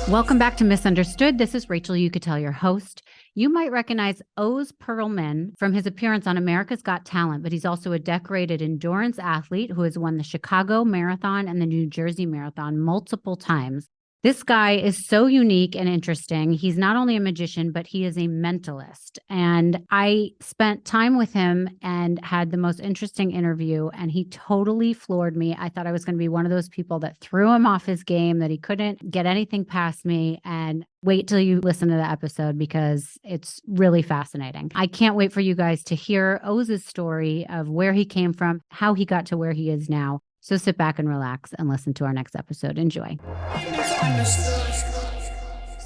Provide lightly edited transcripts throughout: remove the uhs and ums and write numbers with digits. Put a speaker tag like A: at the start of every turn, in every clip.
A: Welcome back to Misunderstood. This is Rachel Uchitel, your host. You might recognize Oz Pearlman from his appearance on America's Got Talent, but he's also a decorated endurance athlete who has won the Chicago Marathon and the New Jersey Marathon multiple times. This guy is so unique and interesting. He's not only a magician, but he is a mentalist. And I spent time with him and had the most interesting interview, and he totally floored me. I thought I was going to be one of those people that threw him off his game, that he couldn't get anything past me. And wait till you listen to the episode because it's really fascinating. I can't wait for you guys to hear Oz's story of where he came from, how he got to where he is now. So sit back and relax and listen to our next episode. Enjoy.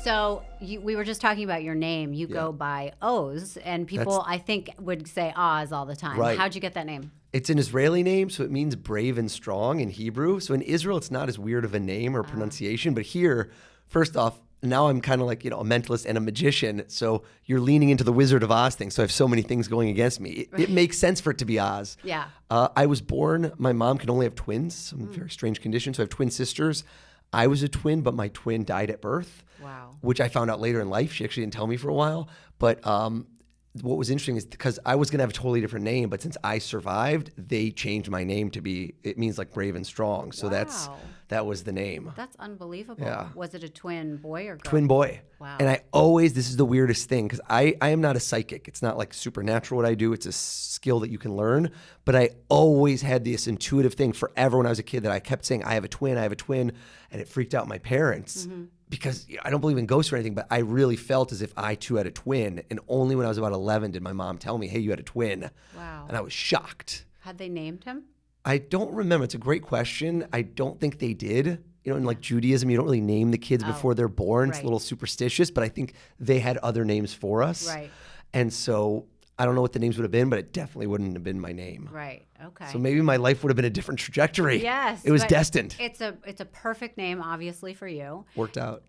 A: So we were just talking about your name. You go by Oz, and people, I think, would say Oz all the time.
B: Right.
A: How'd you get that name?
B: It's an Israeli name, so it means brave and strong in Hebrew. So in Israel, it's not as weird of a name or pronunciation. But here, first off, now I'm kind of like, a mentalist and a magician. So you're leaning into the Wizard of Oz thing. So I have so many things going against me. It makes sense for it to be Oz.
A: Yeah.
B: I was born, my mom can only have twins, some very strange condition. So I have twin sisters. I was a twin, but my twin died at birth.
A: Wow.
B: Which I found out later in life. She actually didn't tell me for a while. But what was interesting is because I was going to have a totally different name, but since I survived, they changed my name to be, it means like brave and strong. So that was the name.
A: That's unbelievable.
B: Yeah.
A: Was it a twin boy or girl?
B: Twin boy.
A: Wow.
B: And this is the weirdest thing because I am not a psychic. It's not like supernatural what I do. It's a skill that you can learn. But I always had this intuitive thing forever when I was a kid that I kept saying, I have a twin. And it freaked out my parents because I don't believe in ghosts or anything, but I really felt as if I too had a twin. And only when I was about 11 did my mom tell me, hey, you had a twin.
A: Wow.
B: And I was shocked.
A: Had they named him?
B: I don't remember. It's a great question. I don't think they did. In like Judaism, you don't really name the kids before they're born. It's a little superstitious, but I think they had other names for us.
A: Right.
B: And so I don't know what the names would have been, but it definitely wouldn't have been my name.
A: Right. Okay.
B: So maybe my life would have been a different trajectory.
A: Yes.
B: It was destined.
A: It's a perfect name, obviously, for you.
B: Worked out.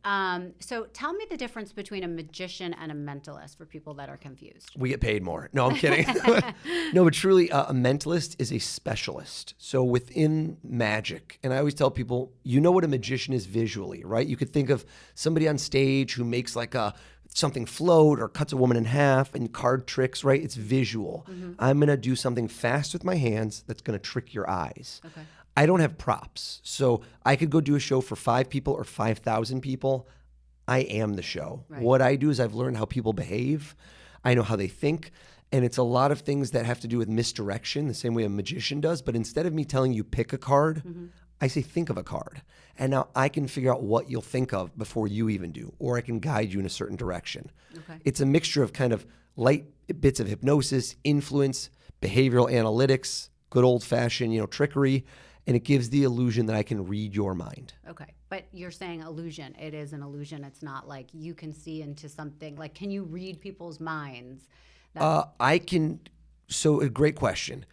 A: So tell me the difference between a magician and a mentalist for people that are confused.
B: We get paid more. No, I'm kidding. No, but truly, a mentalist is a specialist. So within magic, and I always tell people, what a magician is visually, right? You could think of somebody on stage who makes like something float or cuts a woman in half and card tricks, right? It's visual. I'm going to do something fast with my hands that's going to trick your eyes.
A: Okay.
B: I don't have props. So I could go do a show for 5 people or 5,000 people. I am the show.
A: Right.
B: What I do is I've learned how people behave. I know how they think. And it's a lot of things that have to do with misdirection, the same way a magician does. But instead of me telling you pick a card, I say think of a card. And now I can figure out what you'll think of before you even do, or I can guide you in a certain direction.
A: Okay.
B: It's a mixture of kind of light bits of hypnosis, influence, behavioral analytics, good old-fashioned, trickery, and it gives the illusion that I can read your mind.
A: Okay. But you're saying illusion. It is an illusion. It's not like you can see into something. Like, can you read people's minds?
B: I can. So a great question.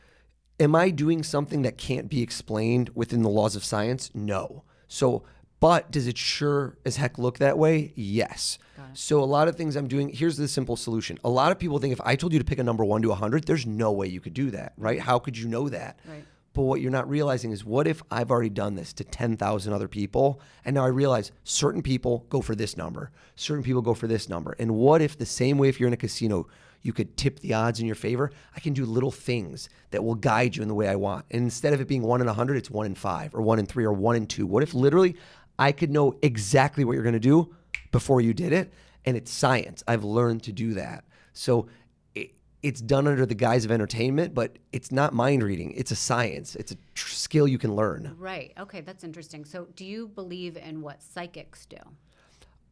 B: Am I doing something that can't be explained within the laws of science? No. So, but does it sure as heck look that way? Yes. So a lot of things I'm doing, here's the simple solution. A lot of people think if I told you to pick a number 1 to 100, there's no way you could do that, right? How could you know that?
A: Right.
B: But what you're not realizing is what if I've already done this to 10,000 other people, and now I realize certain people go for this number, certain people go for this number. And what if the same way if you're in a casino, you could tip the odds in your favor? I can do little things that will guide you in the way I want. And instead of it being 1 in 100, it's 1 in 5 or 1 in 3 or 1 in 2. What if literally I could know exactly what you're going to do before you did it? And it's science. I've learned to do that. So it's done under the guise of entertainment, but it's not mind reading. It's a science. It's a skill you can learn.
A: Right. Okay. That's interesting. So do you believe in what psychics do?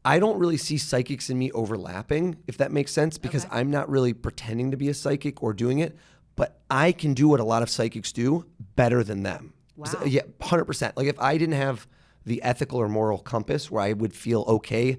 B: I don't really see psychics in me overlapping, if that makes sense, because I'm not really pretending to be a psychic or doing it, but I can do what a lot of psychics do better than them.
A: Wow.
B: So, yeah, 100%. Like if I didn't have the ethical or moral compass where I would feel okay,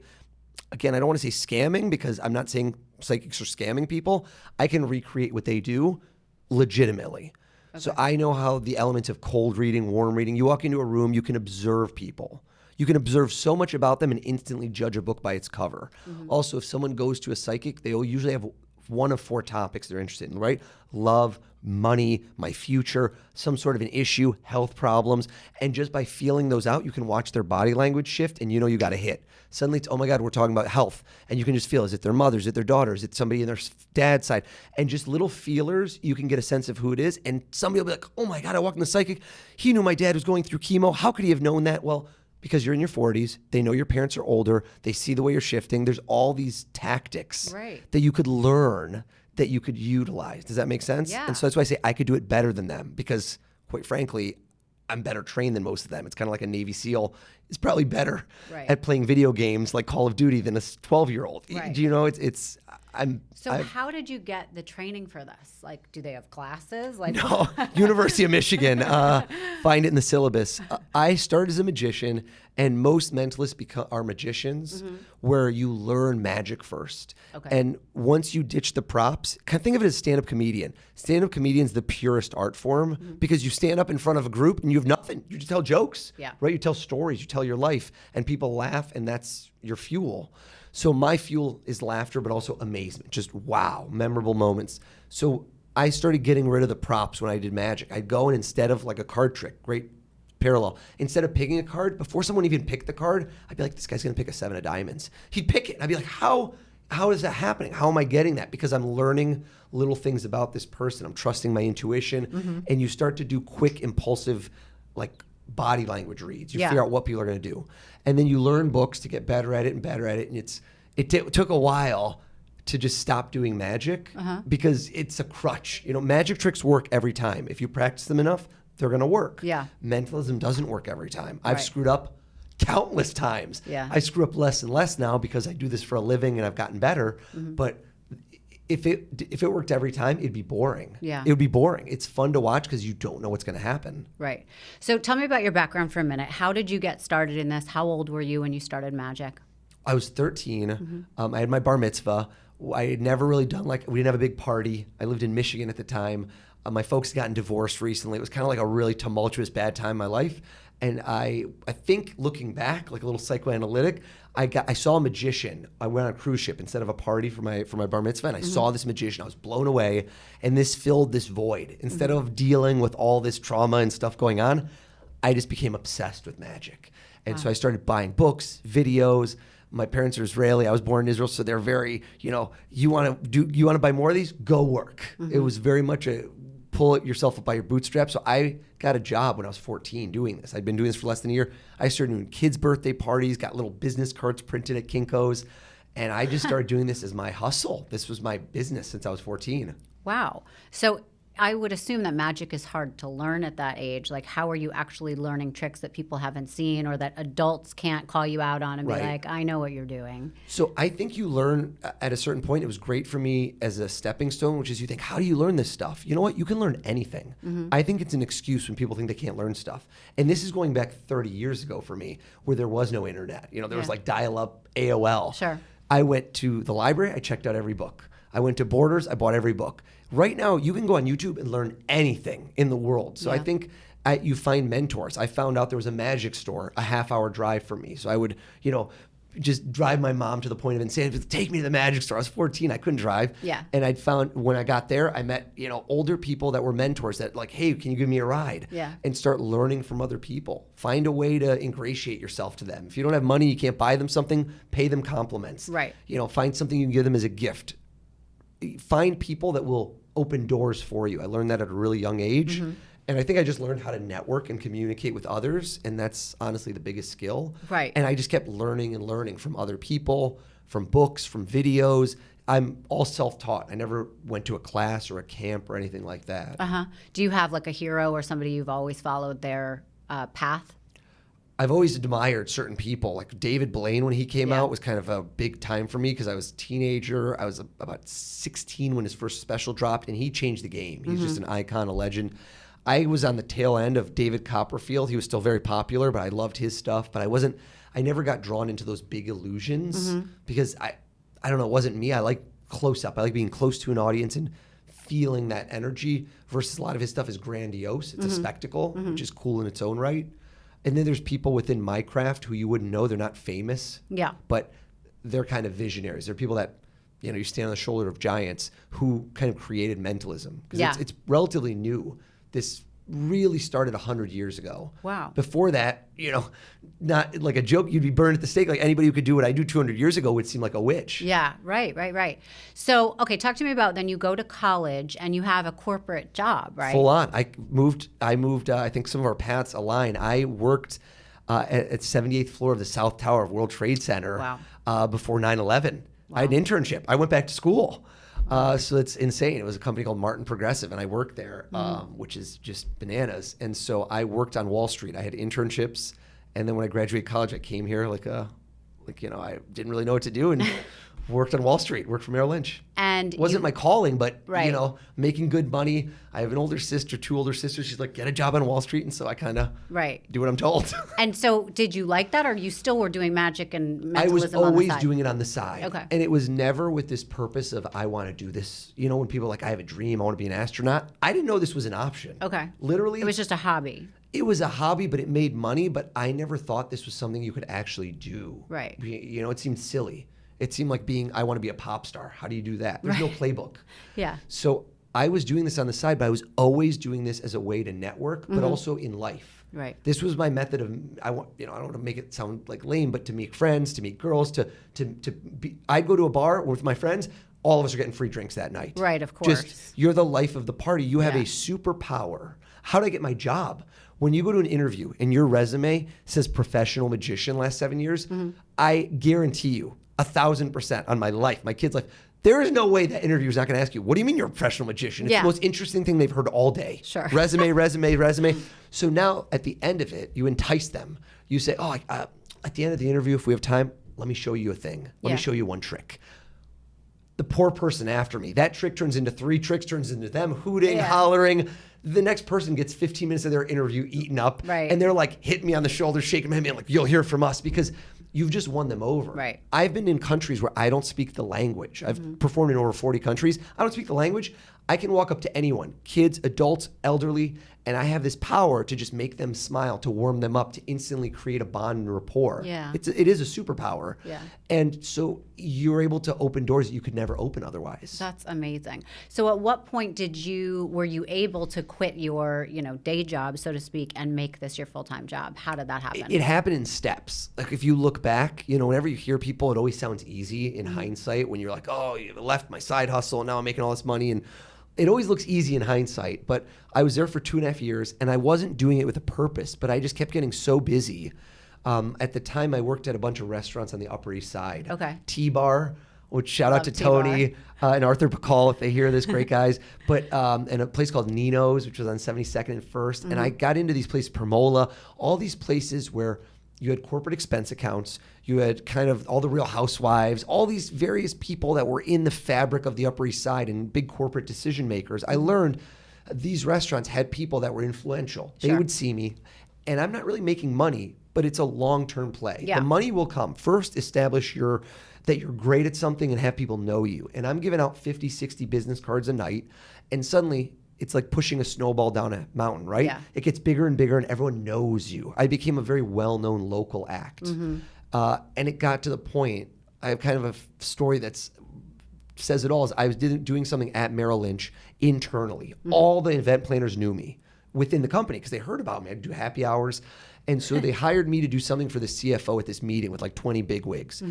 B: again, I don't want to say scamming because I'm not saying psychics are scamming people. I can recreate what they do legitimately. Okay. So I know how the elements of cold reading, warm reading, you walk into a room, you can observe people. You can observe so much about them and instantly judge a book by its cover. Also, if someone goes to a psychic, they'll usually have one of 4 topics they're interested in, right? Love, money, my future, some sort of an issue, health problems. And just by feeling those out, you can watch their body language shift and you know you got a hit. Suddenly it's, oh my God, we're talking about health. And you can just feel, is it their mother? Is it their daughter? Is it somebody in their dad's side? And just little feelers, you can get a sense of who it is. And somebody will be like, oh my God, I walked in the psychic. He knew my dad was going through chemo. How could he have known that? Well, because you're in your 40s, they know your parents are older, they see the way you're shifting. There's all these tactics that you could learn, that you could utilize. Does that make sense?
A: Yeah.
B: And so that's why I say I could do it better than them, because quite frankly, I'm better trained than most of them. It's kind of like a Navy SEAL is probably better at playing video games like Call of Duty than a 12-year-old. Do you know,
A: how did you get the training for this? Like, do they have classes? Like,
B: no, University of Michigan. Find it in the syllabus. I started as a magician, and most mentalists are magicians, where you learn magic first. And once you ditch the props, kind of think of it as stand-up comedian. Stand-up comedian's the purest art form, because you stand up in front of a group and you have nothing. You just tell jokes, right? You tell stories, you tell your life, and people laugh, and that's your fuel. So my fuel is laughter, but also amazement. Just wow, memorable moments. So I started getting rid of the props when I did magic. I'd go, and instead of like a card trick, great parallel, instead of picking a card, before someone even picked the card, I'd be like, this guy's gonna pick a 7 of diamonds. He'd pick it. I'd be like, how is that happening? How am I getting that? Because I'm learning little things about this person. I'm trusting my intuition. And you start to do quick, impulsive, like body language reads. You figure out what people are going to do. And then you learn books to get better at it and better at it. And it took a while to just stop doing magic, because it's a crutch. You know, magic tricks work every time. If you practice them enough, they're going to work. Mentalism doesn't work every time. I've screwed up countless times. I screw up less and less now because I do this for a living and I've gotten better. But if it worked every time, it'd be boring. It would be boring. It's fun to watch because you don't know what's going to happen.
A: Right. So tell me about your background for a minute. How did you get started in this? How old were you when you started magic?
B: I was 13. I had my bar mitzvah. I had never really done, we didn't have a big party. I lived in Michigan at the time. My folks had gotten divorced recently. It was kind of like a really tumultuous, bad time in my life. And I think looking back, like a little psychoanalytic, I saw a magician. I went on a cruise ship instead of a party for my bar mitzvah, and I saw this magician. I was blown away, and this filled this void. Instead of dealing with all this trauma and stuff going on, I just became obsessed with magic. And so I started buying books, videos. My parents are Israeli. I was born in Israel, so they're very, you want to buy more of these? Go work. It was very much a pull it yourself up by your bootstraps. So I got a job when I was 14 doing this. I'd been doing this for less than a year. I started doing kids' birthday parties, got little business cards printed at Kinko's, and I just started doing this as my hustle. This was my business since I was 14.
A: Wow. So I would assume that magic is hard to learn at that age. Like, how are you actually learning tricks that people haven't seen or that adults can't call you out on and be like, I know what you're doing?
B: So I think you learn at a certain point. It was great for me as a stepping stone, which is you think, how do you learn this stuff? You know what? You can learn anything. I think it's an excuse when people think they can't learn stuff. And this is going back 30 years ago for me, where there was no internet. There was like dial-up AOL.
A: Sure.
B: I went to the library. I checked out every book. I went to Borders. I bought every book. Right now, you can go on YouTube and learn anything in the world. So I think you find mentors. I found out there was a magic store a half-hour drive from me. So I would, just drive my mom to the point of insanity. Take me to the magic store. I was 14. I couldn't drive. And I'd found when I got there, I met, older people that were mentors that like, hey, can you give me a ride? And start learning from other people. Find a way to ingratiate yourself to them. If you don't have money, you can't buy them something, pay them compliments. Find something you can give them as a gift. Find people that will open doors for you. I learned that at a really young age. And I think I just learned how to network and communicate with others. And that's honestly the biggest skill. And I just kept learning and learning from other people, from books, from videos. I'm all self-taught. I never went to a class or a camp or anything like that.
A: Do you have like a hero or somebody you've always followed their path?
B: I've always admired certain people. Like David Blaine, when he came out, was kind of a big time for me because I was a teenager. I was about 16 when his first special dropped, and he changed the game. He's just an icon, a legend. I was on the tail end of David Copperfield. He was still very popular, but I loved his stuff. But I never got drawn into those big illusions because I don't know, it wasn't me. I like close up. I like being close to an audience and feeling that energy versus a lot of his stuff is grandiose. It's a spectacle, which is cool in its own right. And then there's people within my craft who you wouldn't know. They're not famous, but they're kind of visionaries. They're people that you stand on the shoulder of giants who kind of created mentalism. Because it's relatively new. This really started 100 years ago.
A: Wow.
B: Before that, not like a joke, you'd be burned at the stake. Like anybody who could do what I do 200 years ago would seem like a witch.
A: Yeah, right. So, okay, talk to me about then you go to college and you have a corporate job, right?
B: Full on. I moved, I think some of our paths align. I worked at 78th floor of the South Tower of World Trade Center before 9/11. Wow. I had an internship. I went back to school. So it's insane. It was a company called Martin Progressive, and I worked there, which is just bananas. And so I worked on Wall Street. I had internships, and then when I graduated college, I came here I didn't really know what to do, and worked on Wall Street. Worked for Merrill Lynch.
A: And
B: wasn't my calling, but making good money. I have an older sister, 2 older sisters. She's like, get a job on Wall Street, and so I kind of do what I'm told.
A: And so, did you like that, or you still were doing magic and mentalism?
B: I was always doing it on the side.
A: Okay.
B: And it was never with this purpose of I want to do this. When people are like, I have a dream, I want to be an astronaut. I didn't know this was an option.
A: Okay.
B: Literally,
A: it was just a hobby.
B: It was a hobby, but it made money. But I never thought this was something you could actually do.
A: Right.
B: It seemed silly. It seemed like I want to be a pop star. How do you do that? There's no playbook.
A: Yeah.
B: So I was doing this on the side, but I was always doing this as a way to network, but also in life.
A: Right.
B: This was my method of, I don't want to make it sound like lame, but to meet friends, to meet girls, I'd go to a bar with my friends. All of us are getting free drinks that night.
A: Right, of course.
B: You're the life of the party. You have a superpower. How did I get my job? When you go to an interview and your resume says professional magician last 7 years, I guarantee you 1,000% on my life, my kid's life, there is no way that interviewer is not going to ask you, what do you mean you're a professional magician? It's the most interesting thing they've heard all day.
A: Sure.
B: Resume. So now at the end of it, you entice them. You say, at the end of the interview, if we have time, let me show you a thing. Let me show you one trick. The poor person after me, that trick turns into 3 tricks, turns into them hooting, hollering. The next person gets 15 minutes of their interview eaten up.
A: Right.
B: And they're like hitting me on the shoulder, shaking my hand, like, you'll hear from us, because you've just won them over.
A: Right.
B: I've been in countries where I don't speak the language. I've performed in over 40 countries. I don't speak the language. I can walk up to anyone, kids, adults, elderly, and I have this power to just make them smile, to warm them up, to instantly create a bond and rapport.
A: Yeah.
B: It is a superpower.
A: Yeah.
B: And so you're able to open doors that you could never open otherwise.
A: That's amazing. So at what point were you able to quit your, day job, so to speak, and make this your full-time job? How did that happen?
B: It happened in steps. Like if you look back, whenever you hear people, it always sounds easy in hindsight when you're like, oh, you left my side hustle and now I'm making all this money, and it always looks easy in hindsight, but I was there for 2.5 years and I wasn't doing it with a purpose, but I just kept getting so busy. At the time, I worked at a bunch of restaurants on the Upper East Side.
A: Okay.
B: T-Bar, which shout out to
A: T-Bar.
B: Tony and Arthur Bacall if they hear this, great guys. But and a place called Nino's, which was on 72nd and 1st. And I got into these places, Permola, all these places where you had corporate expense accounts. You had kind of all the Real Housewives, all these various people that were in the fabric of the Upper East Side and big corporate decision makers. I learned these restaurants had people that were influential. They would see me, and I'm not really making money, but it's a long-term play.
A: Yeah.
B: The money will come. First, establish that you're great at something and have people know you. And I'm giving out 50, 60 business cards a night, and suddenly it's like pushing a snowball down a mountain, right? Yeah. It gets bigger and bigger, and everyone knows you. I became a very well-known local act. And it got to the point, I have kind of a story that says it all, is I was doing something at Merrill Lynch internally. All the event planners knew me within the company because they heard about me. I'd do happy hours. And so they hired me to do something for the CFO at this meeting with like 20 bigwigs.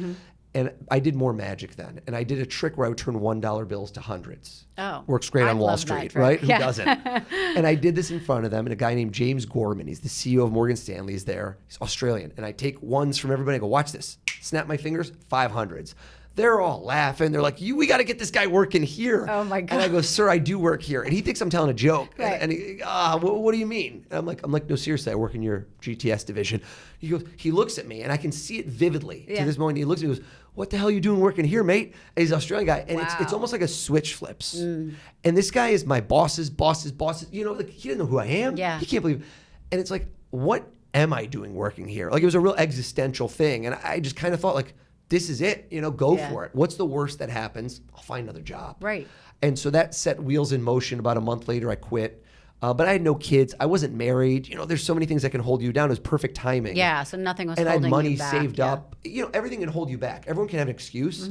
B: And I did more magic then. And I did a trick where I would turn $1 bills to hundreds.
A: Oh.
B: Works great on Wall Street, right? Who
A: Yeah.
B: doesn't? And I did this in front of them. And a guy named James Gorman, he's the CEO of Morgan Stanley, is there. He's Australian. And I take ones from everybody. I go, watch this. Snap my fingers, 500s. They're all laughing. They're like, we got to get this guy working here.
A: Oh, my God.
B: And I go, sir, I do work here. And he thinks I'm telling a joke.
A: Right.
B: And he, what do you mean? And I'm like, no, seriously, I work in your GTS division. He looks at me, and I can see it vividly to this moment. He looks at me and goes, what the hell are you doing working here, mate? And he's an Australian guy. And it's almost like a switch flips. And this guy is my boss's boss's boss. He doesn't know who I am.
A: Yeah.
B: He can't believe. And it's like, what am I doing working here? Like, it was a real existential thing. And I just kind of thought, like, this is it, go for it. What's the worst that happens? I'll find another job.
A: Right.
B: And so that set wheels in motion. About a month later, I quit. But I had no kids. I wasn't married. There's so many things that can hold you down. It was perfect timing.
A: Yeah, so nothing was
B: and I
A: holding
B: had money
A: you back.
B: saved up. Everything can hold you back. Everyone can have an excuse.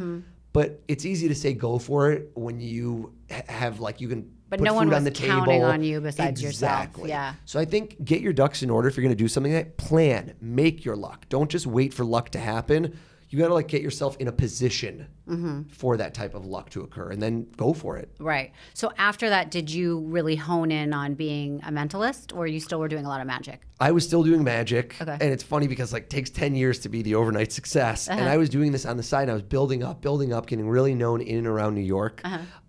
B: But it's easy to say go for it when you have like you can
A: But
B: put
A: no one
B: food
A: was
B: on the table.
A: counting on you besides
B: Exactly.
A: yourself. Yeah.
B: So I think get your ducks in order if you're going to do something like that. Plan, make your luck. Don't just wait for luck to happen. You got to like get yourself in a position for that type of luck to occur and then go for it.
A: Right. So after that, did you really hone in on being a mentalist, or you still were doing a lot of magic?
B: I was still doing magic.
A: Okay.
B: And it's funny because like it takes 10 years to be the overnight success. And I was doing this on the side. And I was building up, getting really known in and around New York.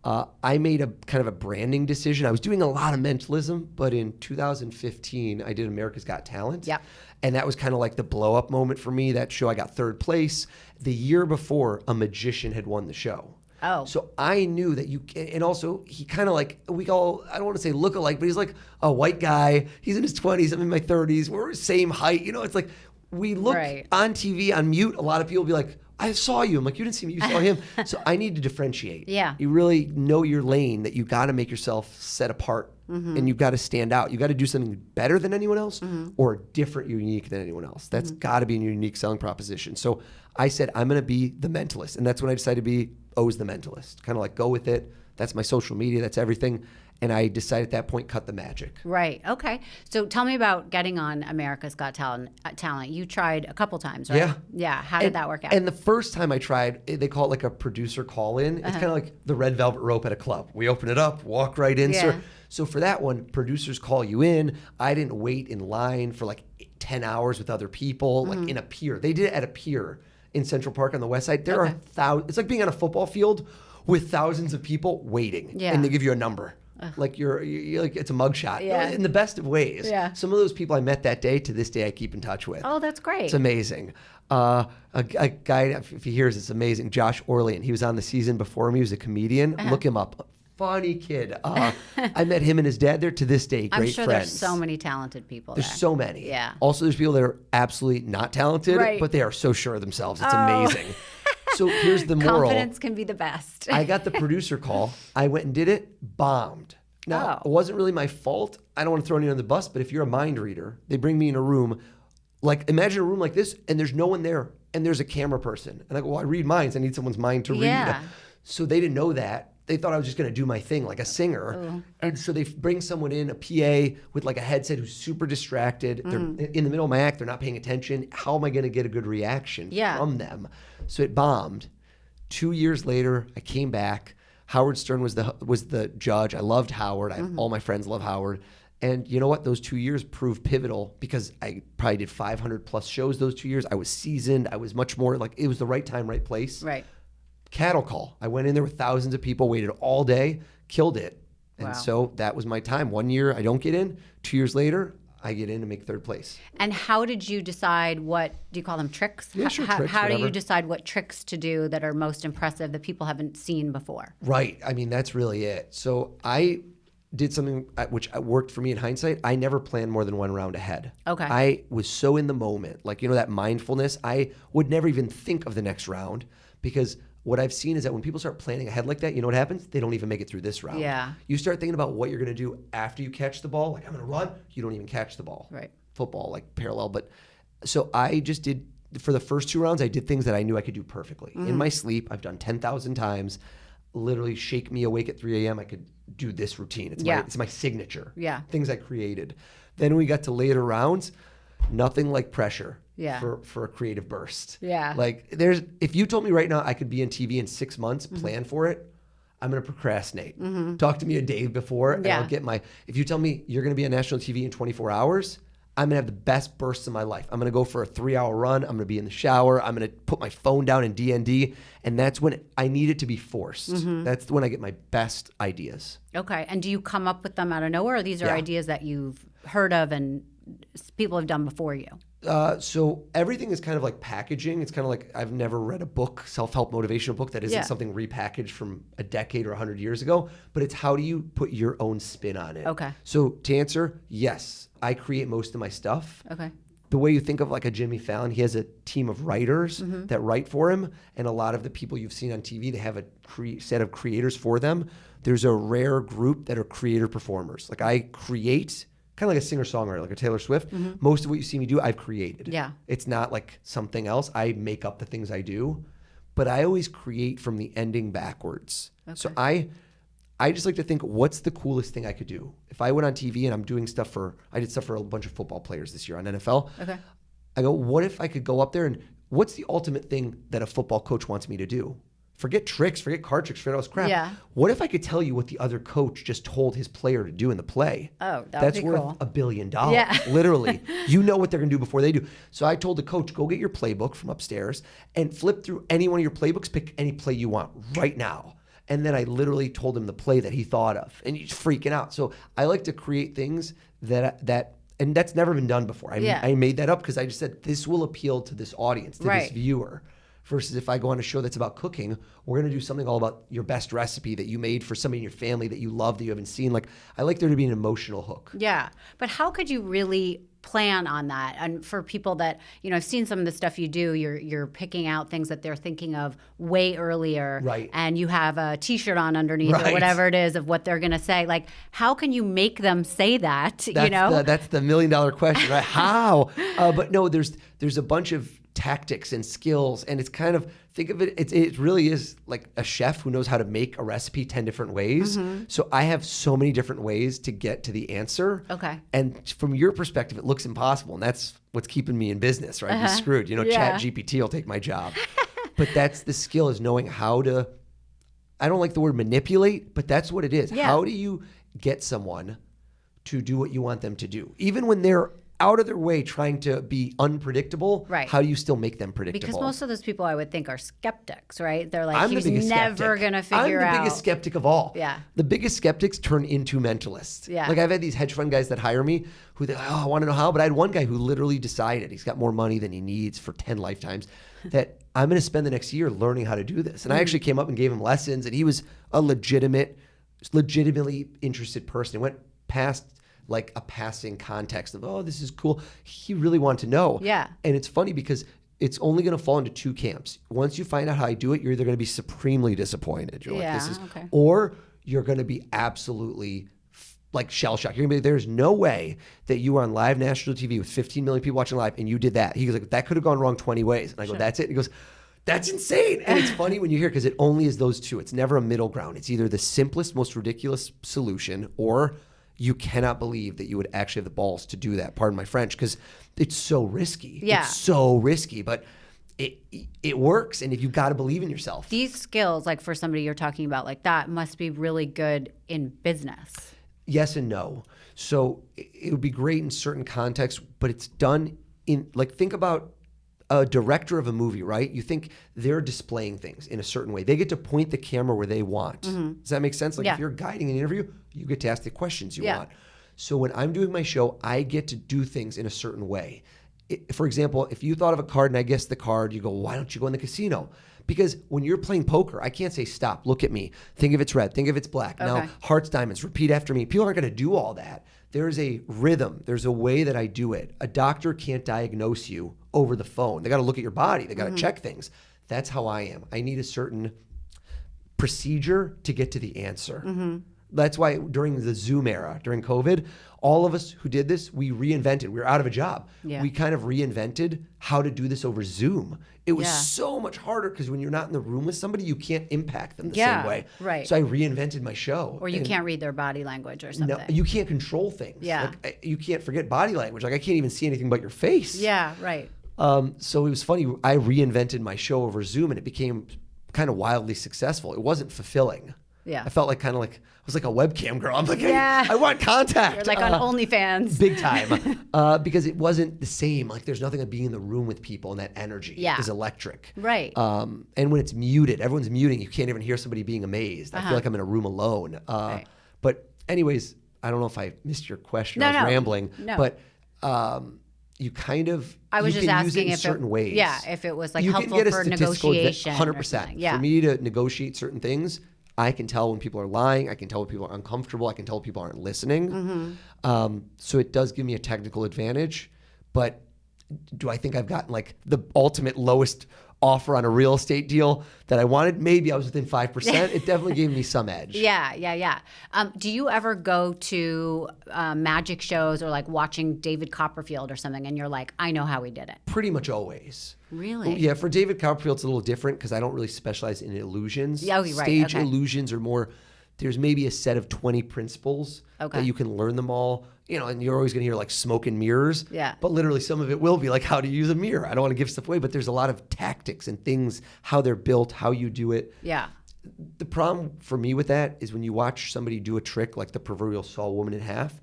B: I made a kind of a branding decision. I was doing a lot of mentalism, but in 2015, I did America's Got Talent.
A: Yep.
B: And that was kind of like the blow up moment for me. That show, I got 3rd place. The year before, a magician had won the show.
A: Oh.
B: So I knew that and also he kind of like, we all, I don't want to say look alike, but he's like a white guy. He's in his 20s, I'm in my 30s. We're same height. You know, it's like we look on TV on mute. A lot of people be like, I saw you. I'm like, you didn't see me, you saw him. So I need to differentiate.
A: Yeah.
B: You really know your lane, that you got to make yourself set apart and you've got to stand out. You got to do something better than anyone else or different, unique than anyone else. That's got to be a unique selling proposition. So I said, I'm going to be the mentalist. And that's when I decided to be Oz the Mentalist. Kind of like go with it. That's my social media. That's everything. And I decided at that point, cut the magic.
A: Right. Okay. So tell me about getting on America's Got Talent. You tried a couple times, right?
B: Yeah.
A: Yeah. How did that work out?
B: And the first time I tried, they call it like a producer call-in. It's kind of like the red velvet rope at a club. We open it up, walk right in.
A: Yeah.
B: So for that one, producers call you in. I didn't wait in line for like 10 hours with other people, like in a pier. They did it at a pier in Central Park on the west side. There are thousands. It's like being on a football field with thousands of people waiting.
A: Yeah.
B: And they give you a number. Like you're like it's a mugshot in the best of ways.
A: Yeah.
B: Some of those people I met that day, to this day, I keep in touch with.
A: Oh, that's great.
B: It's amazing. A guy, if he hears, it's amazing. Josh Orlean. He was on the season before me. He was a comedian. Look him up. Funny kid. I met him and his dad there. To this day, great
A: I'm sure
B: friends.
A: there's so many talented people
B: There's
A: there.
B: so many.
A: Yeah.
B: Also, there's people that are absolutely not talented, but they are so sure of themselves. It's amazing. So here's the moral.
A: Confidence can be the best.
B: I got the producer call. I went and did it. Bombed. Now, it wasn't really my fault. I don't want to throw anyone on the bus, but if you're a mind reader, they bring me in a room. Like, imagine a room like this, and there's no one there, and there's a camera person. And I go, well, I read minds. I need someone's mind to read. So they didn't know that. They thought I was just going to do my thing like a singer. And so they bring someone in, a PA with like a headset who's super distracted. They're in the middle of my act. They're not paying attention. How am I going to get a good reaction from them? So it bombed. 2 years later, I came back. Howard Stern was the judge. I loved Howard. All my friends love Howard. And you know what? Those 2 years proved pivotal because I probably did 500 plus shows those 2 years. I was seasoned. I was much more like, it was the right time, right place.
A: Right.
B: Cattle call. I went in there with thousands of people, waited all day, killed it. And so that was my time. 1 year, I don't get in. 2 years later, I get in and make 3rd place.
A: And how did you decide what, do you call them tricks?
B: Yeah, sure, tricks,
A: how do
B: whatever.
A: you decide what tricks to do that are most impressive that people haven't seen before?
B: Right. I mean, that's really it. So I did something which worked for me in hindsight. I never planned more than one round ahead.
A: Okay.
B: I was so in the moment. Like, you know, that mindfulness. I would never even think of the next round because what I've seen is that when people start planning ahead like that, you know what happens? They don't even make it through this round.
A: Yeah.
B: You start thinking about what you're going to do after you catch the ball. Like, I'm going to run. You don't even catch the ball.
A: Right.
B: Football, like parallel. But so I just did, for the first 2 rounds, I did things that I knew I could do perfectly. In my sleep, I've done 10,000 times. Literally shake me awake at 3 a.m. I could do this routine. It's my signature.
A: Yeah.
B: Things I created. Then we got to later rounds, nothing like pressure. For a creative burst.
A: Yeah.
B: Like if you told me right now I could be on TV in 6 months, plan for it, I'm going to procrastinate. Talk to me a day before and I'll get if you tell me you're going to be on national TV in 24 hours, I'm going to have the best bursts of my life. I'm going to go for a 3-hour run. I'm going to be in the shower. I'm going to put my phone down in DND. And that's when I need it to be forced. That's when I get my best ideas.
A: Okay. And do you come up with them out of nowhere, or these are ideas that you've heard of and people have done before you?
B: So everything is kind of like packaging. It's kind of like I've never read a book, self-help motivational book that isn't something repackaged from a decade or 100 years ago, but it's how do you put your own spin on it?
A: Okay.
B: So to answer, yes, I create most of my stuff.
A: Okay.
B: The way you think of like a Jimmy Fallon, he has a team of writers that write for him. And a lot of the people you've seen on TV, they have a set of creators for them. There's a rare group that are creator performers. Like I create, kind of like a singer-songwriter, like a Taylor Swift. Most of what you see me do, I've created.
A: Yeah.
B: It's not like something else. I make up the things I do. but I always create from the ending backwards. Okay. So I just like to think, what's the coolest thing I could do? If I went on TV and I'm doing I did stuff for a bunch of football players this year on NFL.
A: Okay.
B: I go, what if I could go up there and what's the ultimate thing that a football coach wants me to do? Forget tricks, forget card tricks, forget all this crap.
A: Yeah.
B: What if I could tell you what the other coach just told his player to do in the play?
A: Oh,
B: that's
A: would be
B: worth
A: cool.
B: $1 billion.
A: Yeah.
B: Literally. You know what they're going to do before they do. So I told the coach, go get your playbook from upstairs and flip through any one of your playbooks, pick any play you want right now. And then I literally told him the play that he thought of, and he's freaking out. So I like to create things that and that's never been done before. I made that up because I just said this will appeal to this audience, to this viewer. Versus if I go on a show that's about cooking, we're going to do something all about your best recipe that you made for somebody in your family that you love, that you haven't seen. Like, I like there to be an emotional hook.
A: Yeah. But how could you really plan on that? And for people that, I've seen some of the stuff you do, you're picking out things that they're thinking of way earlier.
B: Right.
A: And you have a T-shirt on underneath or whatever it is of what they're going to say. Like, how can you make them say that,
B: That's the $1 million question, right? How? But no, there's a bunch of tactics and skills, and it's kind of, think of it, it really is like a chef who knows how to make a recipe 10 different ways. Mm-hmm. So I have so many different ways to get to the answer. Okay. And from your perspective, it looks impossible, and that's what's keeping me in business, right? Be screwed. Chat GPT will take my job. But that's the skill, is knowing how to, I don't like the word manipulate, but that's what it is. Yeah. How do you get someone to do what you want them to do? Even when they're out of their way trying to be unpredictable, how do you still make them predictable?
A: Because most of those people, I would think, are skeptics, right? They're like, he's never going to figure out.
B: I'm the biggest skeptic of all.
A: Yeah.
B: The biggest skeptics turn into mentalists.
A: Yeah.
B: Like, I've had these hedge fund guys that hire me who they're like, I want to know how. But I had one guy who literally decided he's got more money than he needs for 10 lifetimes that I'm going to spend the next year learning how to do this. And I actually came up and gave him lessons, and he was a legitimately interested person. He went past like a passing context of, oh, this is cool. He really wanted to know.
A: Yeah.
B: And it's funny because it's only going to fall into two camps. Once you find out how I do it, you're either going to be supremely disappointed. You're like, this is, or you're going to be absolutely like shell shocked. You're going to be, there's no way that you were on live national TV with 15 million people watching live and you did that. He goes like, that could have gone wrong 20 ways. And I go, that's it. And he goes, that's insane. And it's funny when you hear, because it only is those two. It's never a middle ground. It's either the simplest, most ridiculous solution, or you cannot believe that you would actually have the balls to do that. Pardon my French, because it's so risky.
A: Yeah.
B: It's so risky, but it works. And if you've got to believe in yourself.
A: These skills, like for somebody you're talking about like that, must be really good in business.
B: Yes and no. So it would be great in certain contexts, but it's done in, like, think about a director of a movie, right? You think they're displaying things in a certain way. They get to point the camera where they want. Mm-hmm. Does that make sense? Like, if you're guiding an interview, you get to ask the questions you want. So when I'm doing my show, I get to do things in a certain way. For example, if you thought of a card and I guessed the card, you go, why don't you go in the casino? Because when you're playing poker, I can't say, stop, look at me. Think if it's red, think if it's black. Okay. Now, hearts, diamonds, repeat after me. People aren't going to do all that. There's a rhythm. There's a way that I do it. A doctor can't diagnose you over the phone. They got to look at your body. They got to check things. That's how I am. I need a certain procedure to get to the answer. Mm-hmm. That's why during the Zoom era, during COVID, all of us who did this, we reinvented. We were out of a job. Yeah. We kind of reinvented how to do this over Zoom. It was so much harder because when you're not in the room with somebody, you can't impact them the same way.
A: Right.
B: So I reinvented my show.
A: Or you can't read their body language or something.
B: No, you can't control things.
A: Yeah.
B: Like, you can't forget body language. Like, I can't even see anything but your face.
A: Yeah, right.
B: So it was funny. I reinvented my show over Zoom, and it became kind of wildly successful. It wasn't fulfilling. Yeah. I felt like I was like a webcam girl. I'm like, hey, I want contact.
A: You're like on OnlyFans.
B: Big time. Because it wasn't the same. Like, there's nothing like being in the room with people, and that energy is electric.
A: Right.
B: And when it's muted, everyone's muting. You can't even hear somebody being amazed. I feel like I'm in a room alone.
A: Right.
B: But anyways, I don't know if I missed your question. I was rambling.
A: No.
B: But you kind of,
A: I was
B: you
A: just
B: can
A: asking
B: use it in certain ways.
A: Yeah, if it was like
B: you
A: helpful
B: can get
A: for
B: a statistical
A: negotiation.
B: 100%.
A: Yeah.
B: For me to negotiate certain things, I can tell when people are lying. I can tell when people are uncomfortable. I can tell when people aren't listening. Mm-hmm. So it does give me a technical advantage. But do I think I've gotten like the ultimate lowest offer on a real estate deal that I wanted? Maybe I was within 5%. It definitely gave me some edge.
A: Yeah. Do you ever go to magic shows or like watching David Copperfield or something and you're like, I know how he did it?
B: Pretty much always.
A: Really?
B: Yeah, for David Copperfield, it's a little different because I don't really specialize in illusions.
A: Yeah, right.
B: Stage
A: Okay.
B: illusions are more, there's maybe a set of 20 principles that you can learn them all. And you're always going to hear like smoke and mirrors.
A: Yeah.
B: But literally some of it will be like how to use a mirror. I don't want to give stuff away, but there's a lot of tactics and things, how they're built, how you do it.
A: Yeah.
B: The problem for me with that is when you watch somebody do a trick like the proverbial saw a woman in half,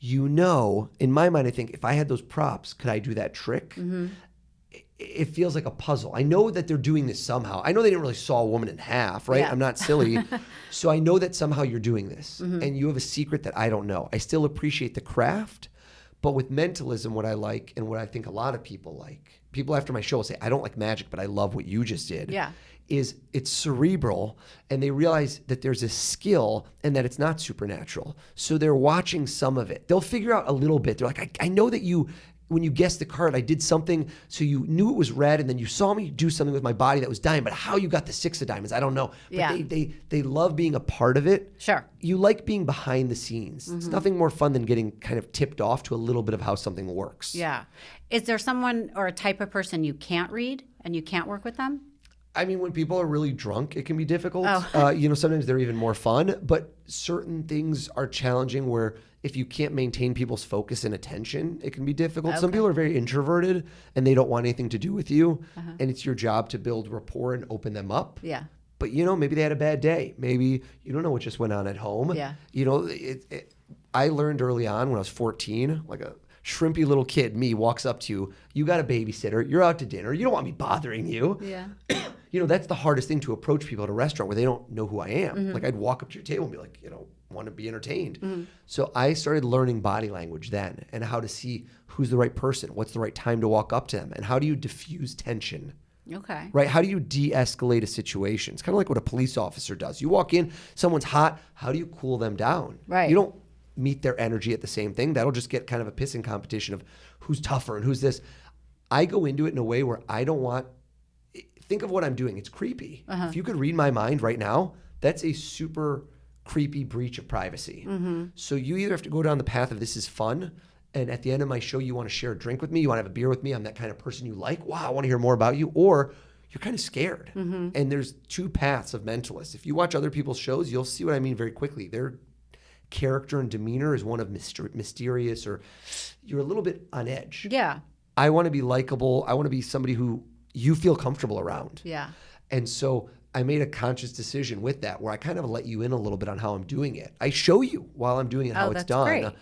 B: in my mind, I think if I had those props, could I do that trick? It feels like a puzzle. I know that they're doing this somehow. I know they didn't really saw a woman in half, right?
A: Yeah.
B: I'm not silly. So I know that somehow you're doing this and you have a secret that I don't know. I still appreciate the craft, but with mentalism, what I like and what I think a lot of people like, people after my show will say, I don't like magic, but I love what you just did.
A: Yeah.
B: Is it's cerebral and they realize that there's a skill and that it's not supernatural. So they're watching some of it. They'll figure out a little bit. They're like, I know that when you guessed the card, I did something, so you knew it was red, and then you saw me do something with my body that was diamond, but how you got the 6 of diamonds, I don't know. But they love being a part of it.
A: Sure.
B: You like being behind the scenes. It's nothing more fun than getting kind of tipped off to a little bit of how something works.
A: Yeah. Is there someone or a type of person you can't read and you can't work with them?
B: I mean, when people are really drunk, it can be difficult.
A: Oh.
B: Sometimes they're even more fun, but certain things are challenging where if you can't maintain people's focus and attention, it can be difficult. Some people are very introverted and they don't want anything to do with you. And it's your job to build rapport and open them up.
A: Yeah.
B: But, maybe they had a bad day. Maybe you don't know what just went on at home.
A: Yeah.
B: I learned early on when I was 14, like a shrimpy little kid, me walks up to you got a babysitter, you're out to dinner, you don't want me bothering you.
A: Yeah.
B: That's the hardest thing to approach people at a restaurant where they don't know who I am. Like I'd walk up to your table and be like, want to be entertained. So I started learning body language then and how to see who's the right person, what's the right time to walk up to them, and how do you diffuse tension.
A: Okay.
B: Right? How do you de-escalate a situation? It's kind of like what a police officer does. You walk in, someone's hot, how do you cool them down?
A: Right.
B: You don't meet their energy at the same thing. That'll just get kind of a pissing competition of who's tougher and who's this. I go into it in a way where I don't want, think of what I'm doing. It's creepy. If you could read my mind right now, that's a super creepy breach of privacy. So you either have to go down the path of this is fun, and at the end of my show, you want to share a drink with me, you want to have a beer with me, I'm that kind of person you like, wow, I want to hear more about you, or you're kind of scared. And there's two paths of mentalists. If you watch other people's shows, you'll see what I mean very quickly. Their character and demeanor is one of mysterious, or you're a little bit on edge.
A: Yeah.
B: I want to be likable. I want to be somebody who you feel comfortable around.
A: Yeah.
B: And so I made a conscious decision with that where I kind of let you in a little bit on how I'm doing it. I show you while I'm doing it how it's done.
A: Great.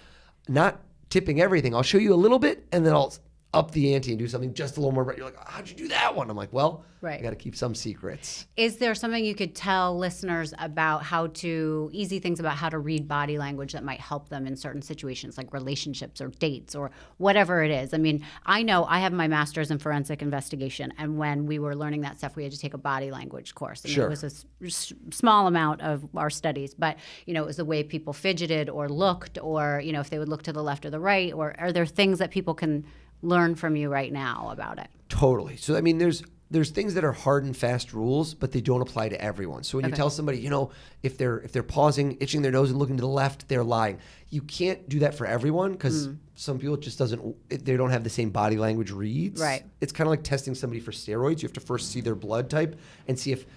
B: Not tipping everything. I'll show you a little bit and then I'll up the ante and do something just a little more. You're like, how'd you do that one? I'm like, well, I got to keep some secrets.
A: Is there something you could tell listeners about easy things about how to read body language that might help them in certain situations, like relationships or dates or whatever it is? I mean, I know I have my master's in forensic investigation, and when we were learning that stuff, we had to take a body language course. And it was a small amount of our studies, but, it was the way people fidgeted or looked, or, if they would look to the left or the right, or are there things that people can learn from you right now about it?
B: Totally. So, I mean, there's things that are hard and fast rules, but they don't apply to everyone. So when you tell somebody, if they're pausing, itching their nose and looking to the left, they're lying. You can't do that for everyone because some people they don't have the same body language reads.
A: Right.
B: It's kind of like testing somebody for steroids. You have to first see their blood type and see if,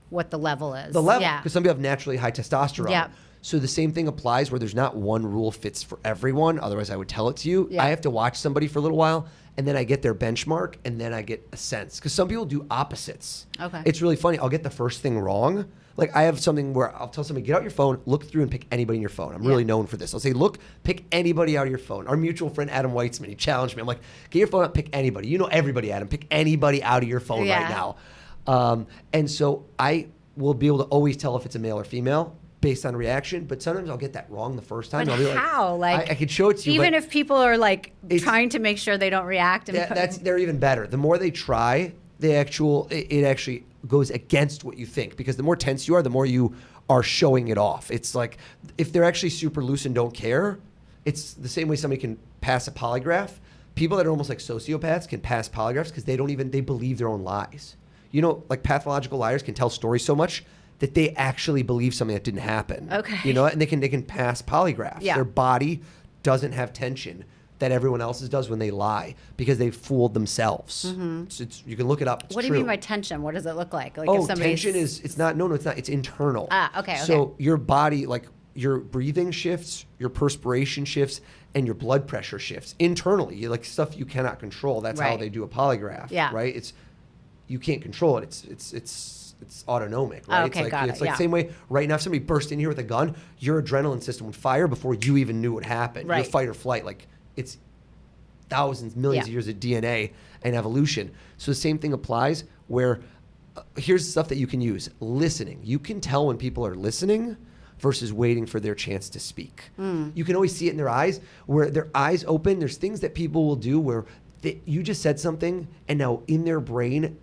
A: what the level is.
B: The level, because some people have naturally high testosterone.
A: Yeah.
B: So the same thing applies where there's not one rule fits for everyone. Otherwise, I would tell it to you.
A: Yeah.
B: I have to watch somebody for a little while, and then I get their benchmark, and then I get a sense. Because some people do opposites.
A: Okay.
B: It's really funny. I'll get the first thing wrong. Like I have something where I'll tell somebody, get out your phone, look through and pick anybody in your phone. I'm really known for this. I'll say, look, pick anybody out of your phone. Our mutual friend, Adam Weitzman, he challenged me. I'm like, get your phone out, pick anybody. You know everybody, Adam. Pick anybody out of your phone right now. And so I will be able to always tell if it's a male or female based on reaction, but sometimes I'll get that wrong the first time.
A: But
B: I'll be
A: how?
B: I could show it to you.
A: Even if people are trying to make sure they don't react.
B: They're even better. The more they try, it actually goes against what you think, because the more tense you are, the more you are showing it off. It's like if they're actually super loose and don't care, it's the same way somebody can pass a polygraph. People that are almost like sociopaths can pass polygraphs because they believe their own lies. Like pathological liars can tell stories so much that they actually believe something that didn't happen.
A: Okay.
B: And they can pass polygraphs.
A: Yeah.
B: Their body doesn't have tension. that everyone else's does when they lie because they've fooled themselves. You can look it up. It's
A: What do you
B: true.
A: mean by tension? What does it look like? Like
B: Tension is, it's not, no, it's not. It's internal.
A: Okay.
B: So your body, like your breathing shifts, your perspiration shifts, and your blood pressure shifts internally. Like stuff you cannot control. That's how
A: Right.
B: they do a polygraph.
A: Yeah.
B: Right? You can't control it. It's autonomic, right?
A: Okay, got it.
B: It's like the same way right now if somebody burst in here with a gun, your adrenaline system would fire before you even knew what happened.
A: Right.
B: Your fight or flight, like it's thousands, millions of years of DNA and evolution. So the same thing applies where here's the stuff that you can use. Listening. You can tell when people are listening versus waiting for their chance to speak. You can always see it in their eyes, where their eyes open. There's things that people will do where you just said something and now in their brain,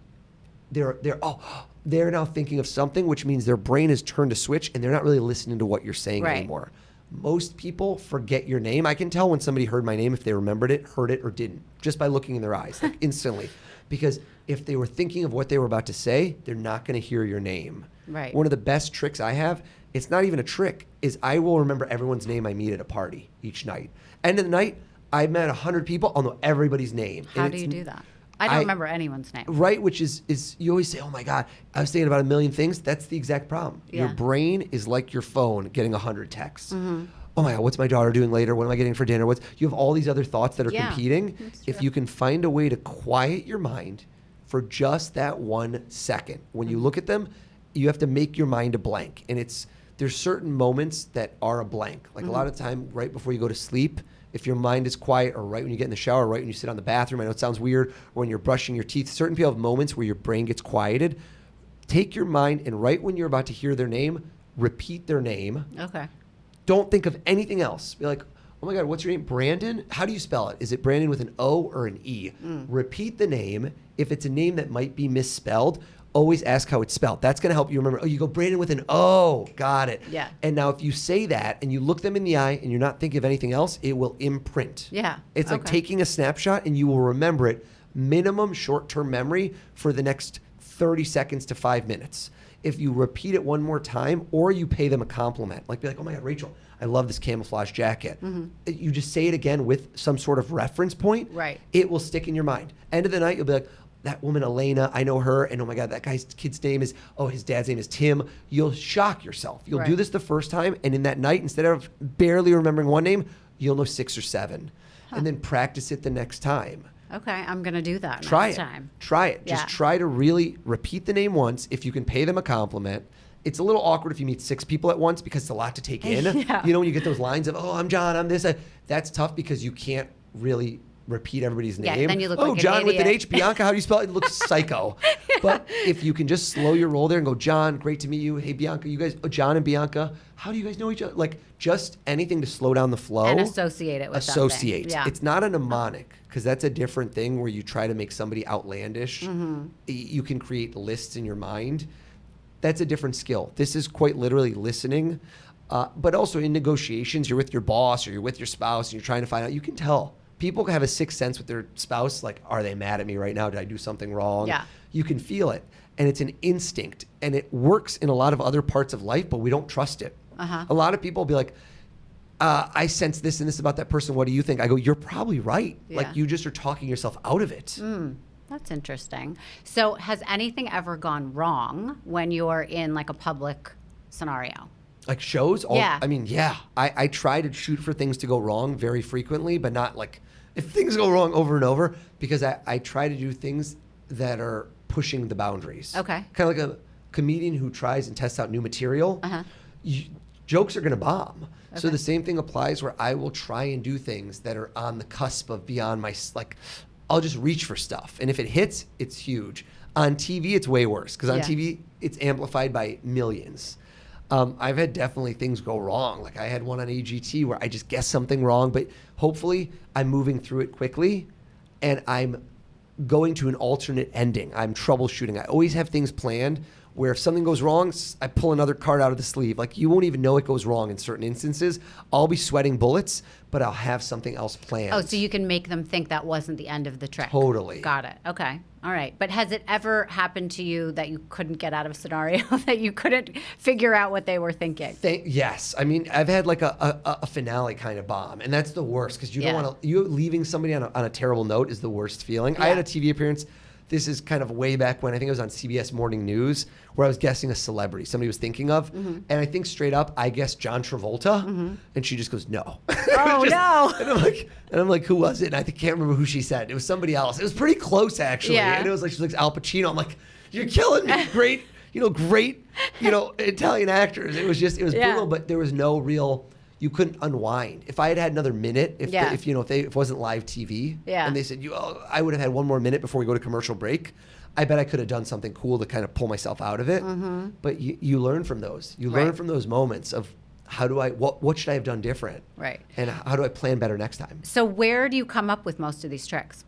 B: they're now thinking of something, which means their brain has turned a switch and they're not really listening to what you're saying anymore. Most people forget your name. I can tell when somebody heard my name if they remembered it, heard it, or didn't, just by looking in their eyes, like instantly. Because if they were thinking of what they were about to say, they're not going to hear your name.
A: Right.
B: One of the best tricks I have, it's not even a trick, is I will remember everyone's name I meet at a party each night. End of the night, I met 100 people, I'll know everybody's name.
A: How do you do that? I don't remember anyone's name.
B: Right, which is you always say, oh my God, I was thinking about a million things. That's the exact problem.
A: Yeah.
B: Your brain is like your phone getting 100 texts. Oh my God, what's my daughter doing later? What am I getting for dinner? You have all these other thoughts that are competing. If you can find a way to quiet your mind for just that 1 second, when you look at them, you have to make your mind a blank. And there's certain moments that are a blank. Like a lot of time right before you go to sleep, if your mind is quiet, or right when you get in the shower, right when you sit on the bathroom, I know it sounds weird, or when you're brushing your teeth, certain people have moments where your brain gets quieted. Take your mind and right when you're about to hear their name, repeat their name.
A: Okay.
B: Don't think of anything else. Be like, oh my God, what's your name? Brandon? How do you spell it? Is it Brandon with an O or an E? Repeat the name. If it's a name that might be misspelled, always ask how it's spelled. That's going to help you remember. Oh, you go Brandon with an O. Got it.
A: Yeah.
B: And now if you say that and you look them in the eye and you're not thinking of anything else, it will imprint.
A: Yeah.
B: It's like taking a snapshot and you will remember it. Minimum short-term memory for the next 30 seconds to 5 minutes. If you repeat it one more time or you pay them a compliment, like be like, oh my God, Rachel, I love this camouflage jacket. You just say it again with some sort of reference point.
A: Right.
B: It will stick in your mind. End of the night, you'll be like, that woman, Elena, I know her. And oh my God, that kid's name is, his dad's name is Tim. You'll shock yourself. You'll do this the first time. And in that night, instead of barely remembering one name, you'll know 6 or 7. And then practice it the next time.
A: Okay, I'm going to do that
B: Try
A: next
B: it.
A: time.
B: Try it.
A: Yeah.
B: Just try to really repeat the name once. If you can pay them a compliment. It's a little awkward if you meet 6 people at once because it's a lot to take in.
A: Yeah.
B: You know, when you get those lines of, oh, I'm John, I'm this. That's tough because you can't really repeat everybody's name.
A: Yeah, then you look like an
B: John with an
A: idiot.
B: H. Bianca, how do you spell it? It looks psycho. But if you can just slow your roll there and go, John, great to meet you. Hey, Bianca, you guys, John and Bianca, how do you guys know each other? Like just anything to slow down the flow.
A: And associate it with something.
B: Associate.
A: Yeah.
B: It's not a mnemonic because that's a different thing where you try to make somebody outlandish. You can create lists in your mind. That's a different skill. This is quite literally listening. But also in negotiations, you're with your boss or you're with your spouse and you're trying to find out, you can tell. People have a sixth sense with their spouse, like, are they mad at me right now? Did I do something wrong?
A: Yeah.
B: You can feel it. And it's an instinct. And it works in a lot of other parts of life, but we don't trust it. A lot of people will be like, I sense this and this about that person. What do you think? I go, you're probably right.
A: Yeah.
B: Like you just are talking yourself out of it.
A: That's interesting. So has anything ever gone wrong when you're in like a public scenario?
B: Like shows?
A: Yeah.
B: I mean, yeah. I try to shoot for things to go wrong very frequently, but not like if things go wrong over and over because I try to do things that are pushing the boundaries.
A: Okay.
B: Kind of like a comedian who tries and tests out new material. Jokes are going to bomb. So the same thing applies where I will try and do things that are on the cusp of beyond my, like, I'll just reach for stuff. And if it hits, it's huge. On TV, it's way worse because on TV, it's amplified by millions. I've had definitely things go wrong. Like I had one on AGT where I just guessed something wrong, but hopefully I'm moving through it quickly and I'm going to an alternate ending. I'm troubleshooting. I always have things planned where if something goes wrong, I pull another card out of the sleeve. Like, you won't even know it goes wrong in certain instances. I'll be sweating bullets, but I'll have something else planned.
A: Oh, so you can make them think that wasn't the end of the trick.
B: Totally.
A: Got it. Okay. All right. But has it ever happened to you that you couldn't get out of a scenario, that you couldn't figure out what they were thinking?
B: Yes. I mean, I've had like a finale kind of bomb, and that's the worst because you don't want to, leaving somebody on a terrible note is the worst feeling. I had a TV appearance. This is kind of way back when I think it was on CBS Morning News, where I was guessing a celebrity somebody was thinking of. And I think straight up, I guessed John Travolta. And she just goes, no.
A: Oh, no.
B: And I'm like, who was it? And I can't remember who she said. It was somebody else. It was pretty close, actually.
A: Yeah.
B: And it was like, she was like Al Pacino. I'm like, you're killing me. Great, Italian actors. It was brutal, but there was no real... You couldn't unwind. If I had another minute, if it wasn't live TV, and they said I would have had one more minute before we go to commercial break, I bet I could have done something cool to kind of pull myself out of it. But you learn from those. You learn from those moments of what should I have done different,
A: right?
B: And how do I plan better next time?
A: So where do you come up with most of these tricks?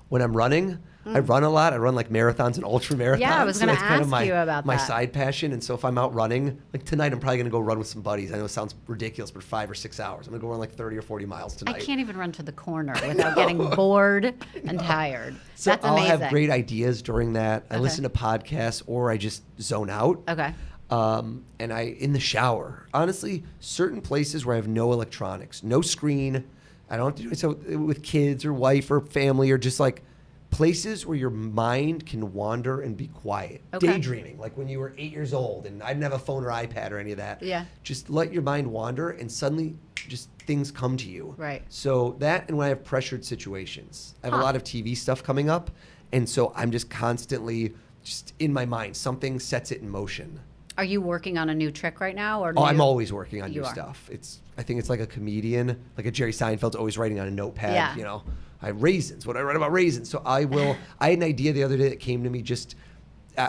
B: When I'm running, I run a lot. I run like marathons and ultra marathons.
A: Yeah, I was going to ask
B: kind of
A: you about
B: my
A: that.
B: side passion. And so if I'm out running, like tonight, I'm probably going to go run with some buddies. I know it sounds ridiculous, but 5 or 6 hours. I'm going to go run like 30 or 40 miles tonight.
A: I can't even run to the corner without getting bored and tired.
B: So
A: That's amazing.
B: I'll have great ideas during that. I listen to podcasts or I just zone out.
A: Okay.
B: And in the shower, honestly, certain places where I have no electronics, no screen, I don't have to do it so with kids or wife or family, or just like places where your mind can wander and be quiet.
A: Okay.
B: Daydreaming, like when you were 8 years old and I didn't have a phone or iPad or any of that.
A: Yeah.
B: Just let your mind wander and suddenly just things come to you.
A: Right.
B: So that, and when I have pressured situations, I have a lot of TV stuff coming up. And so I'm just constantly just in my mind, something sets it in motion.
A: Are you working on a new trick right now? Or
B: I'm always working on new
A: are.
B: stuff. I think it's like a comedian, like a Jerry Seinfeld's always writing on a notepad,
A: Yeah.
B: I have raisins. What do I write about raisins? So I had an idea the other day that came to me just,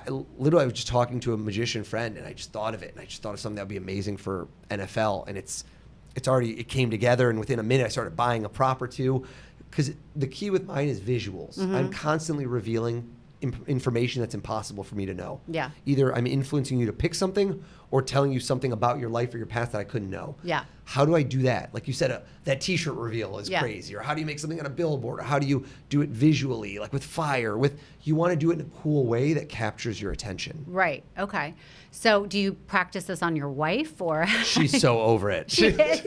B: literally I was just talking to a magician friend and I just thought of it. And I just thought of something that would be amazing for NFL. And it came together, and within a minute I started buying a prop or two. Because the key with mine is visuals. I'm constantly revealing information that's impossible for me to know.
A: Yeah.
B: Either I'm influencing you to pick something or telling you something about your life or your past that I couldn't know.
A: Yeah.
B: How do I do that? Like you said, that t-shirt reveal is
A: Yeah.
B: crazy. Or how do you make something on a billboard? Or how do you do it visually, like with fire? You want to do it in a cool way that captures your attention.
A: Right. Okay. So do you practice this on your wife, or?
B: She's so over it.
A: She is?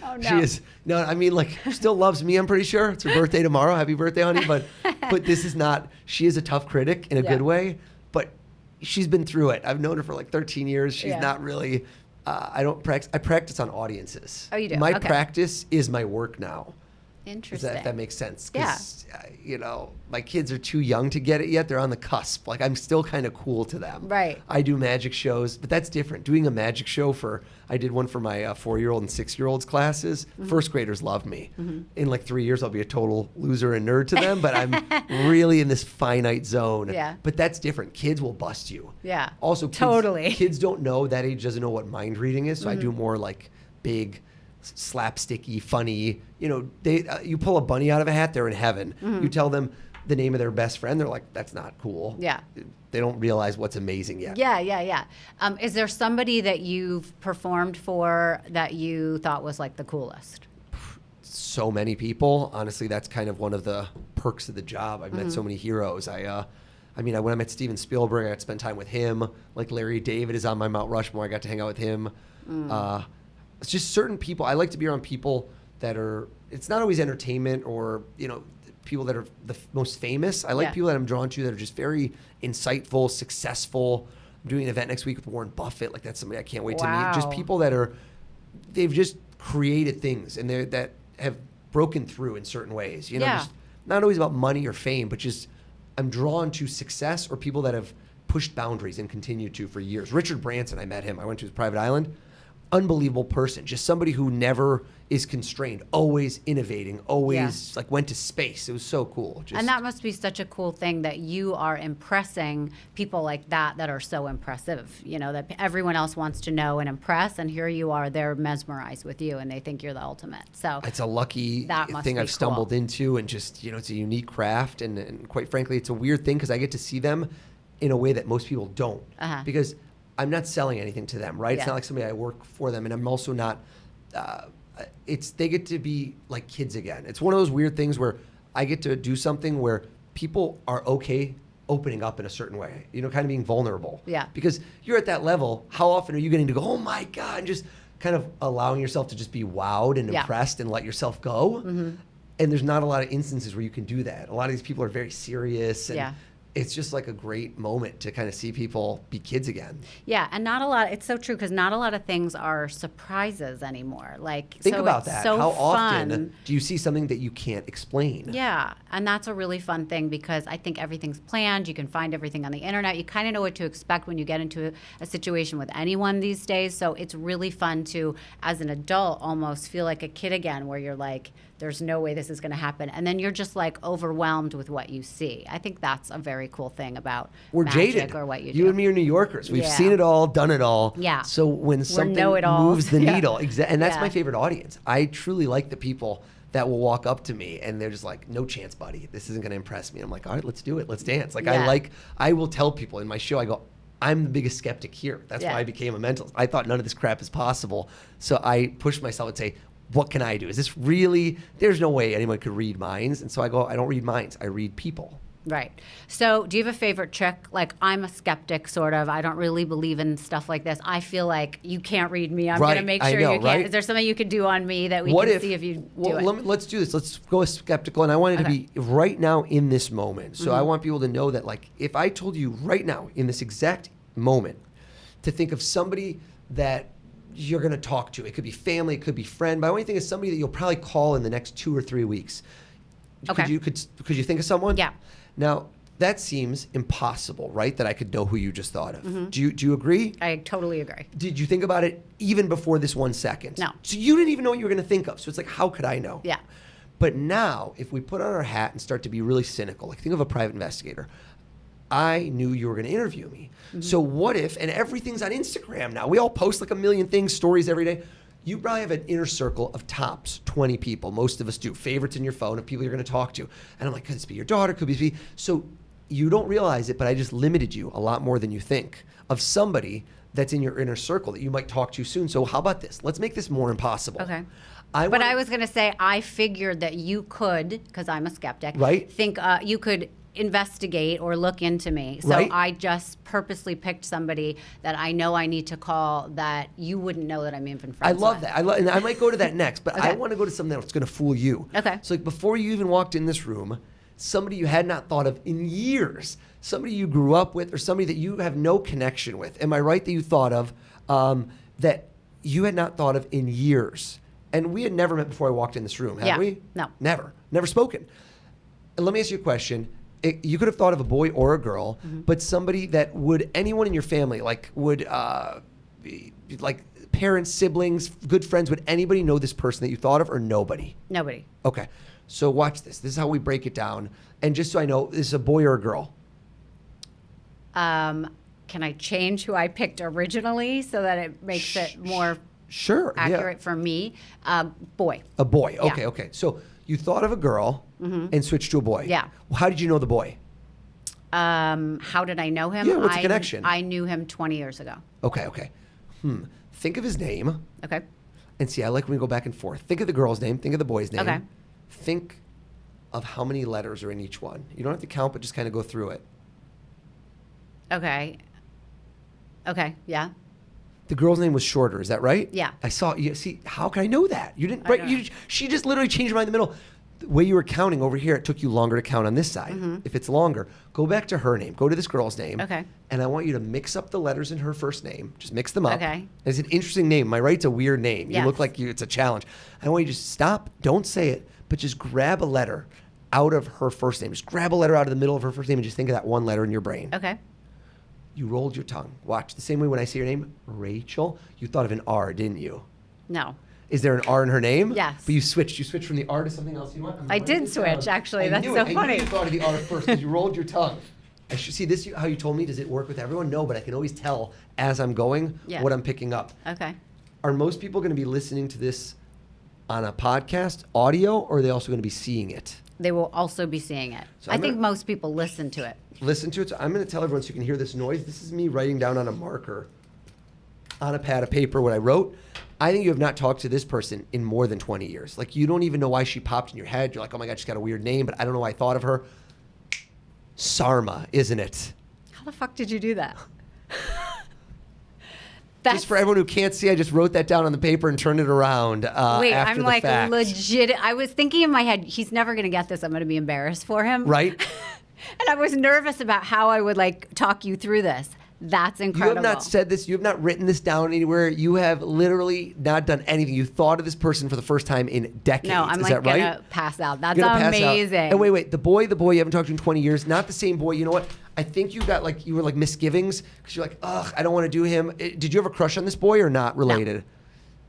A: Oh, no.
B: She is. No, I mean, like, still loves me, I'm pretty sure. It's her birthday tomorrow. Happy birthday, honey. But this is not, she is a tough critic in a good way, but she's been through it. I've known her for like 13 years. She's not really, I practice on audiences.
A: Oh, you do?
B: My
A: Okay.
B: practice is my work now.
A: Interesting.
B: If that makes sense. 'Cause, my kids are too young to get it yet. They're on the cusp. Like, I'm still kind of cool to them.
A: Right.
B: I do magic shows, but that's different. Doing a magic show I did one for my 4-year-old and 6-year-olds classes. First graders love me. In like 3 years, I'll be a total loser and nerd to them, but I'm really in this finite zone.
A: Yeah.
B: But that's different. Kids will bust you.
A: Yeah.
B: Also, kids don't know, that age doesn't know what mind reading is. So I do more like big, slapsticky, funny. You pull a bunny out of a hat, they're in heaven. You tell them the name of their best friend, they're like, that's not cool.
A: Yeah.
B: They don't realize what's amazing yet.
A: Yeah. Is there somebody that you've performed for that you thought was like the coolest?
B: So many people. Honestly, that's kind of one of the perks of the job. I've met so many heroes. When I met Steven Spielberg, I got to spend time with him. Like Larry David is on my Mount Rushmore. I got to hang out with him. It's just certain people. I like to be around people that are, it's not always entertainment or, people that are the most famous. I like people that I'm drawn to that are just very insightful, successful. I'm doing an event next week with Warren Buffett. Like, that's somebody I can't wait to meet. Just people that they've just created things and that have broken through in certain ways. Just not always about money or fame, but just I'm drawn to success or people that have pushed boundaries and continue to for years. Richard Branson, I met him. I went to his private island. Unbelievable person, just somebody who never is constrained, always innovating, always like went to space. It was so cool.
A: And that must be such a cool thing that you are impressing people like that are so impressive, that everyone else wants to know and impress. And here you are, they're mesmerized with you and they think you're the ultimate. So
B: it's a lucky thing I've stumbled into, and just, it's a unique craft. And quite frankly, it's a weird thing because I get to see them in a way that most people don't.
A: Because
B: I'm not selling anything to them, right?
A: Yeah.
B: It's not like somebody I work for them, and I'm also not. They get to be like kids again. It's one of those weird things where I get to do something where people are okay opening up in a certain way, kind of being vulnerable.
A: Yeah.
B: Because you're at that level. How often are you getting to go, oh my God, and just kind of allowing yourself to just be wowed and impressed and let yourself go? And there's not a lot of instances where you can do that. A lot of these people are very serious, and it's just like a great moment to kind of see people be kids again.
A: Yeah, and not a lot. It's so true because not a lot of things are surprises anymore.
B: Think about that.
A: So
B: how
A: fun.
B: often do you see something that you can't explain?
A: Yeah, and that's a really fun thing because I think everything's planned. You can find everything on the internet. You kind of know what to expect when you get into a situation with anyone these days. So it's really fun to, as an adult, almost feel like a kid again, where you're like, there's no way this is going to happen. And then you're just like overwhelmed with what you see. I think that's a very cool thing about
B: We're
A: magic
B: jaded.
A: or what you do.
B: You and me are New Yorkers. We've seen it all, done it all.
A: Yeah.
B: So when something
A: know-it-alls.
B: moves the needle, and that's
A: Yeah.
B: my favorite audience. I truly like the people that will walk up to me and they're just like, no chance, buddy. This isn't going to impress me. I'm like, all right, let's do it. Let's dance. Like I will tell people in my show, I go, I'm the biggest skeptic here. That's why I became a mentalist. I thought none of this crap is possible. So I push myself and say, what can I do? Is this really, there's no way anyone could read minds. And so I go, I don't read minds. I read people.
A: Right. So do you have a favorite trick? Like, I'm a skeptic, sort of. I don't really believe in stuff like this. I feel like you can't read me. I'm going to make sure you can.
B: Right?
A: Is there something you could do on me that we can see if you do it?
B: Let's do this. Let's go skeptical. And I want it to be right now in this moment. So I want people to know that, like, if I told you right now in this exact moment to think of somebody that you're going to talk to. It could be family, it could be friend, but I want you to think of somebody that you'll probably call in the next 2 or 3 weeks.
A: Okay.
B: Could you think of someone?
A: Yeah.
B: Now, that seems impossible, right? That I could know who you just thought of. Do you agree?
A: I totally agree.
B: Did you think about it even before this 1 second?
A: No.
B: So you didn't even know what you were going to think of. So it's like, how could I know?
A: Yeah.
B: But now, if we put on our hat and start to be really cynical, like think of a private investigator. I knew you were going to interview me. So what if, and everything's on Instagram now. We all post like a million things, stories every day. You probably have an inner circle of tops 20 people. Most of us do. Favorites in your phone of people you're going to talk to. And I'm like, could this be your daughter? Could this be? So you don't realize it, but I just limited you a lot more than you think of somebody that's in your inner circle that you might talk to soon. So how about this? Let's make this more impossible.
A: Okay. I was going to say, I figured that you could, because I'm a skeptic, think you could investigate or look into me. So I just purposely picked somebody that I know I need to call that you wouldn't know that I'm even friends with.
B: I love that. And I might go to that next, but I want to go to something that's going to fool you.
A: Okay.
B: So like before you even walked in this room, somebody you had not thought of in years, somebody you grew up with or somebody that you have no connection with. Am I right that you thought of that you had not thought of in years? And we had never met before I walked in this room, have we?
A: No.
B: Never spoken. And let me ask you a question. You could have thought of a boy or a girl, but somebody that anyone in your family, like like parents, siblings, good friends, would anybody know this person that you thought of or nobody?
A: Nobody.
B: Okay. So watch this. This is how we break it down. And just so I know, this is a boy or a girl?
A: Can I change who I picked originally so that it makes it more accurate for me? Boy.
B: A boy. Okay. So you thought of a girl and switched to a boy.
A: Yeah.
B: Well, how did you know the boy?
A: How did I know him?
B: Yeah, what's the connection?
A: I knew him 20 years ago.
B: Okay. Think of his name.
A: Okay.
B: And see, I like when we go back and forth. Think of the girl's name. Think of the boy's name.
A: Okay.
B: Think of how many letters are in each one. You don't have to count, but just kind of go through it.
A: Okay, yeah.
B: The girl's name was shorter. Is that right?
A: Yeah.
B: I saw you. See, how can I know that? You didn't. She just literally changed her mind in the middle. The way you were counting over here, it took you longer to count on this side. If it's longer, go back to her name. Go to this girl's name.
A: Okay.
B: And I want you to mix up the letters in her first name. Just mix them up.
A: Okay.
B: It's an interesting name. Am I right? It's a weird name. You look like it's a challenge. I want you to just stop. Don't say it, but just grab a letter out of her first name. Just grab a letter out of the middle of her first name and just think of that one letter in your brain.
A: Okay.
B: You rolled your tongue. Watch. The same way when I say your name, Rachel, you thought of an R, didn't you?
A: No.
B: Is there an R in her name?
A: Yes.
B: But you switched. You switched from the R to something else. You know what?
A: I did switch, actually. That's so funny.
B: I knew you thought of the R first because you rolled your tongue. I should see this. How you told me. Does it work with everyone? No, but I can always tell as I'm going what I'm picking up.
A: Okay.
B: Are most people going to be listening to this on a podcast, audio, or are they also going to be seeing it?
A: they will also be seeing it.
B: So
A: I think most people listen to it.
B: Listen to it. So I'm going to tell everyone so you can hear this noise. This is me writing down on a marker, on a pad of paper, what I wrote. I think you have not talked to this person in more than 20 years. Like, you don't even know why she popped in your head. You're like, oh my God, she's got a weird name, but I don't know why I thought of her. Sarma, isn't it?
A: How the fuck did you do that?
B: Just for everyone who can't see, I just wrote that down on the paper and turned it around.
A: Wait,
B: after
A: I'm
B: the
A: like
B: fact.
A: legit. I was thinking in my head, he's never going to get this. I'm going to be embarrassed for him.
B: Right?
A: And I was nervous about how I would like talk you through this. That's incredible.
B: You have not said this. You have not written this down anywhere. You have literally not done anything. You thought of this person for the first time in decades.
A: No, I'm
B: Is
A: like
B: that right?
A: gonna pass out. That's
B: You're gonna pass out.
A: amazing.
B: And wait, the boy you haven't talked to in 20 years, not the same boy. You know what? I think you got like, you were like misgivings because you're like, ugh, I don't want to do him. Did you have a crush on this boy or not related? No.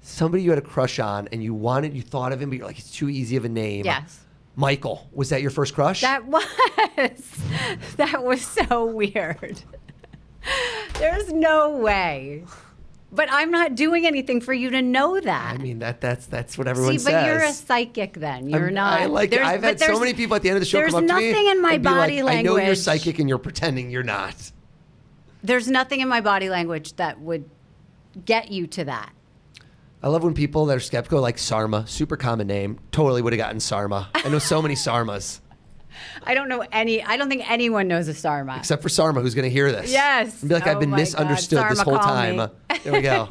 B: Somebody you had a crush on and you thought of him, but you're like, it's too easy of a name.
A: Yes.
B: Michael, was that your first crush?
A: That was so weird. There's no way. But I'm not doing anything for you to know that.
B: I mean, that's what everyone says.
A: See, but you're a psychic then. You're not.
B: I've had so many people at the end of the show come up to me.
A: There's nothing in my body language.
B: I know you're psychic and you're pretending you're not.
A: There's nothing in my body language that would get you to that.
B: I love when people that are skeptical, like Sarma, super common name, totally would have gotten Sarma. I know so many Sarmas.
A: I don't think anyone knows a Sarma.
B: Except for Sarma, who's going to hear this.
A: Yes.
B: And be like, I've been misunderstood this whole time. There we go.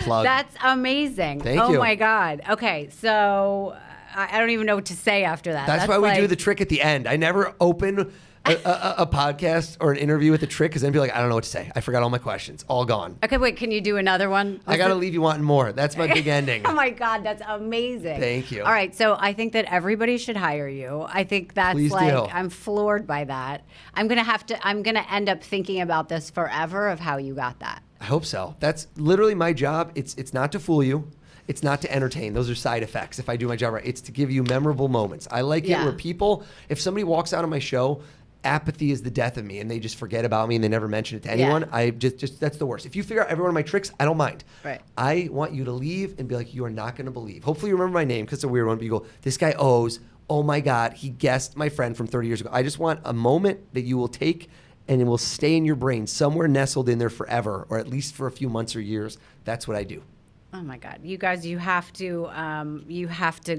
B: Plug.
A: That's amazing.
B: Thank you.
A: Oh my God. Okay, so I don't even know what to say after that.
B: That's why we do the trick at the end. I never open a podcast or an interview with a trick because then be like, I don't know what to say. I forgot all my questions. All gone.
A: Okay, wait, can you do another one?
B: I got to leave you wanting more. That's my big ending.
A: Oh my God, that's amazing.
B: Thank you.
A: All right, so I think that everybody should hire you. I think that's
B: Please
A: like,
B: do.
A: I'm floored by that. I'm going to end up thinking about this forever of how you got that.
B: I hope so. That's literally my job. It's not to fool you. It's not to entertain. Those are side effects if I do my job right. It's to give you memorable moments. I like it where people, if somebody walks out of my show, apathy is the death of me and they just forget about me and they never mention it to anyone.
A: Yeah.
B: I just that's the worst. If you figure out every one of my tricks, I don't mind.
A: Right.
B: I want you to leave and be like, you are not going to believe. Hopefully you remember my name because it's a weird one, but you go, this guy Oz, oh my God, he guessed my friend from 30 years ago. I just want a moment that you will take and it will stay in your brain somewhere nestled in there forever, or at least for a few months or years. That's what I do.
A: Oh my God, you guys, you have to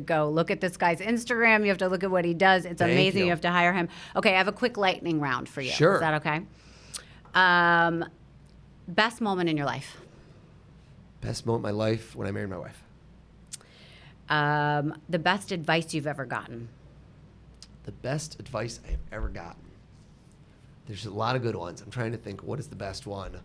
A: go look at this guy's Instagram. You have to look at what he does. It's amazing. You have to hire him. Okay, I have a quick lightning round for you.
B: Sure.
A: Is that okay? Best moment in your life?
B: Best moment of my life when I married my wife.
A: The best advice you've ever gotten?
B: The best advice I have ever gotten. There's a lot of good ones. I'm trying to think, what is the best one?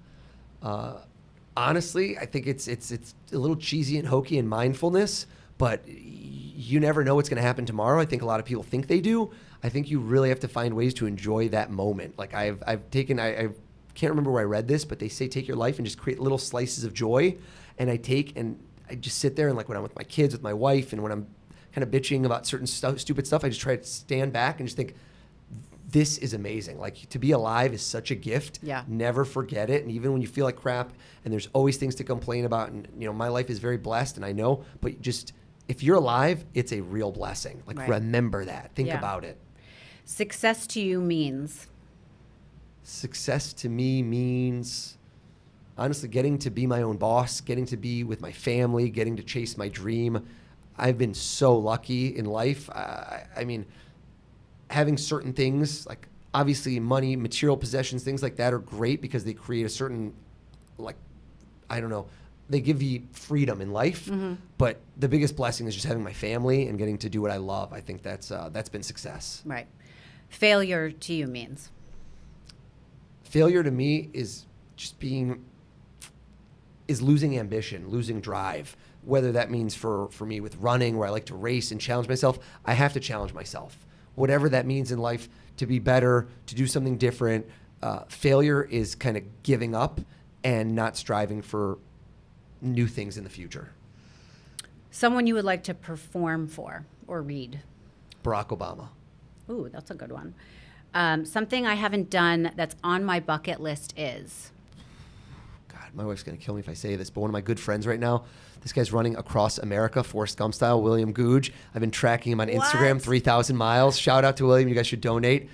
B: Honestly, I think it's a little cheesy and hokey in mindfulness, but you never know what's going to happen tomorrow. I think a lot of people think they do. I think you really have to find ways to enjoy that moment. Like I can't remember where I read this, but they say take your life and just create little slices of joy. And I just sit there and like when I'm with my kids, with my wife, and when I'm kind of bitching about certain stupid stuff, I just try to stand back and just think, this is amazing. Like, to be alive is such a gift.
A: Yeah.
B: Never forget it. And even when you feel like crap and there's always things to complain about, and my life is very blessed and I know, but just if you're alive, it's a real blessing. Like, remember that. Think about it.
A: Success to you means?
B: Success to me means honestly getting to be my own boss, getting to be with my family, getting to chase my dream. I've been so lucky in life. I mean, having certain things, like obviously money, material possessions, things like that are great because they create a certain, like, I don't know, they give you freedom in life. Mm-hmm. But the biggest blessing is just having my family and getting to do what I love. I think that's been success.
A: Right. Failure to you means?
B: Failure to me is just losing ambition, losing drive. Whether that means for me with running, where I like to race and challenge myself, I have to challenge myself. Whatever that means in life, to be better, to do something different. Failure is kind of giving up and not striving for new things in the future.
A: Someone you would like to perform for or read?
B: Barack Obama.
A: Ooh, that's a good one. Something I haven't done that's on my bucket list is?
B: God, God, my wife's going to kill me if I say this, but one of my good friends right now, this guy's running across America, Forrest Gump style, William Googe. I've been tracking him on Instagram, 3,000 miles. Shout out to William. You guys should donate.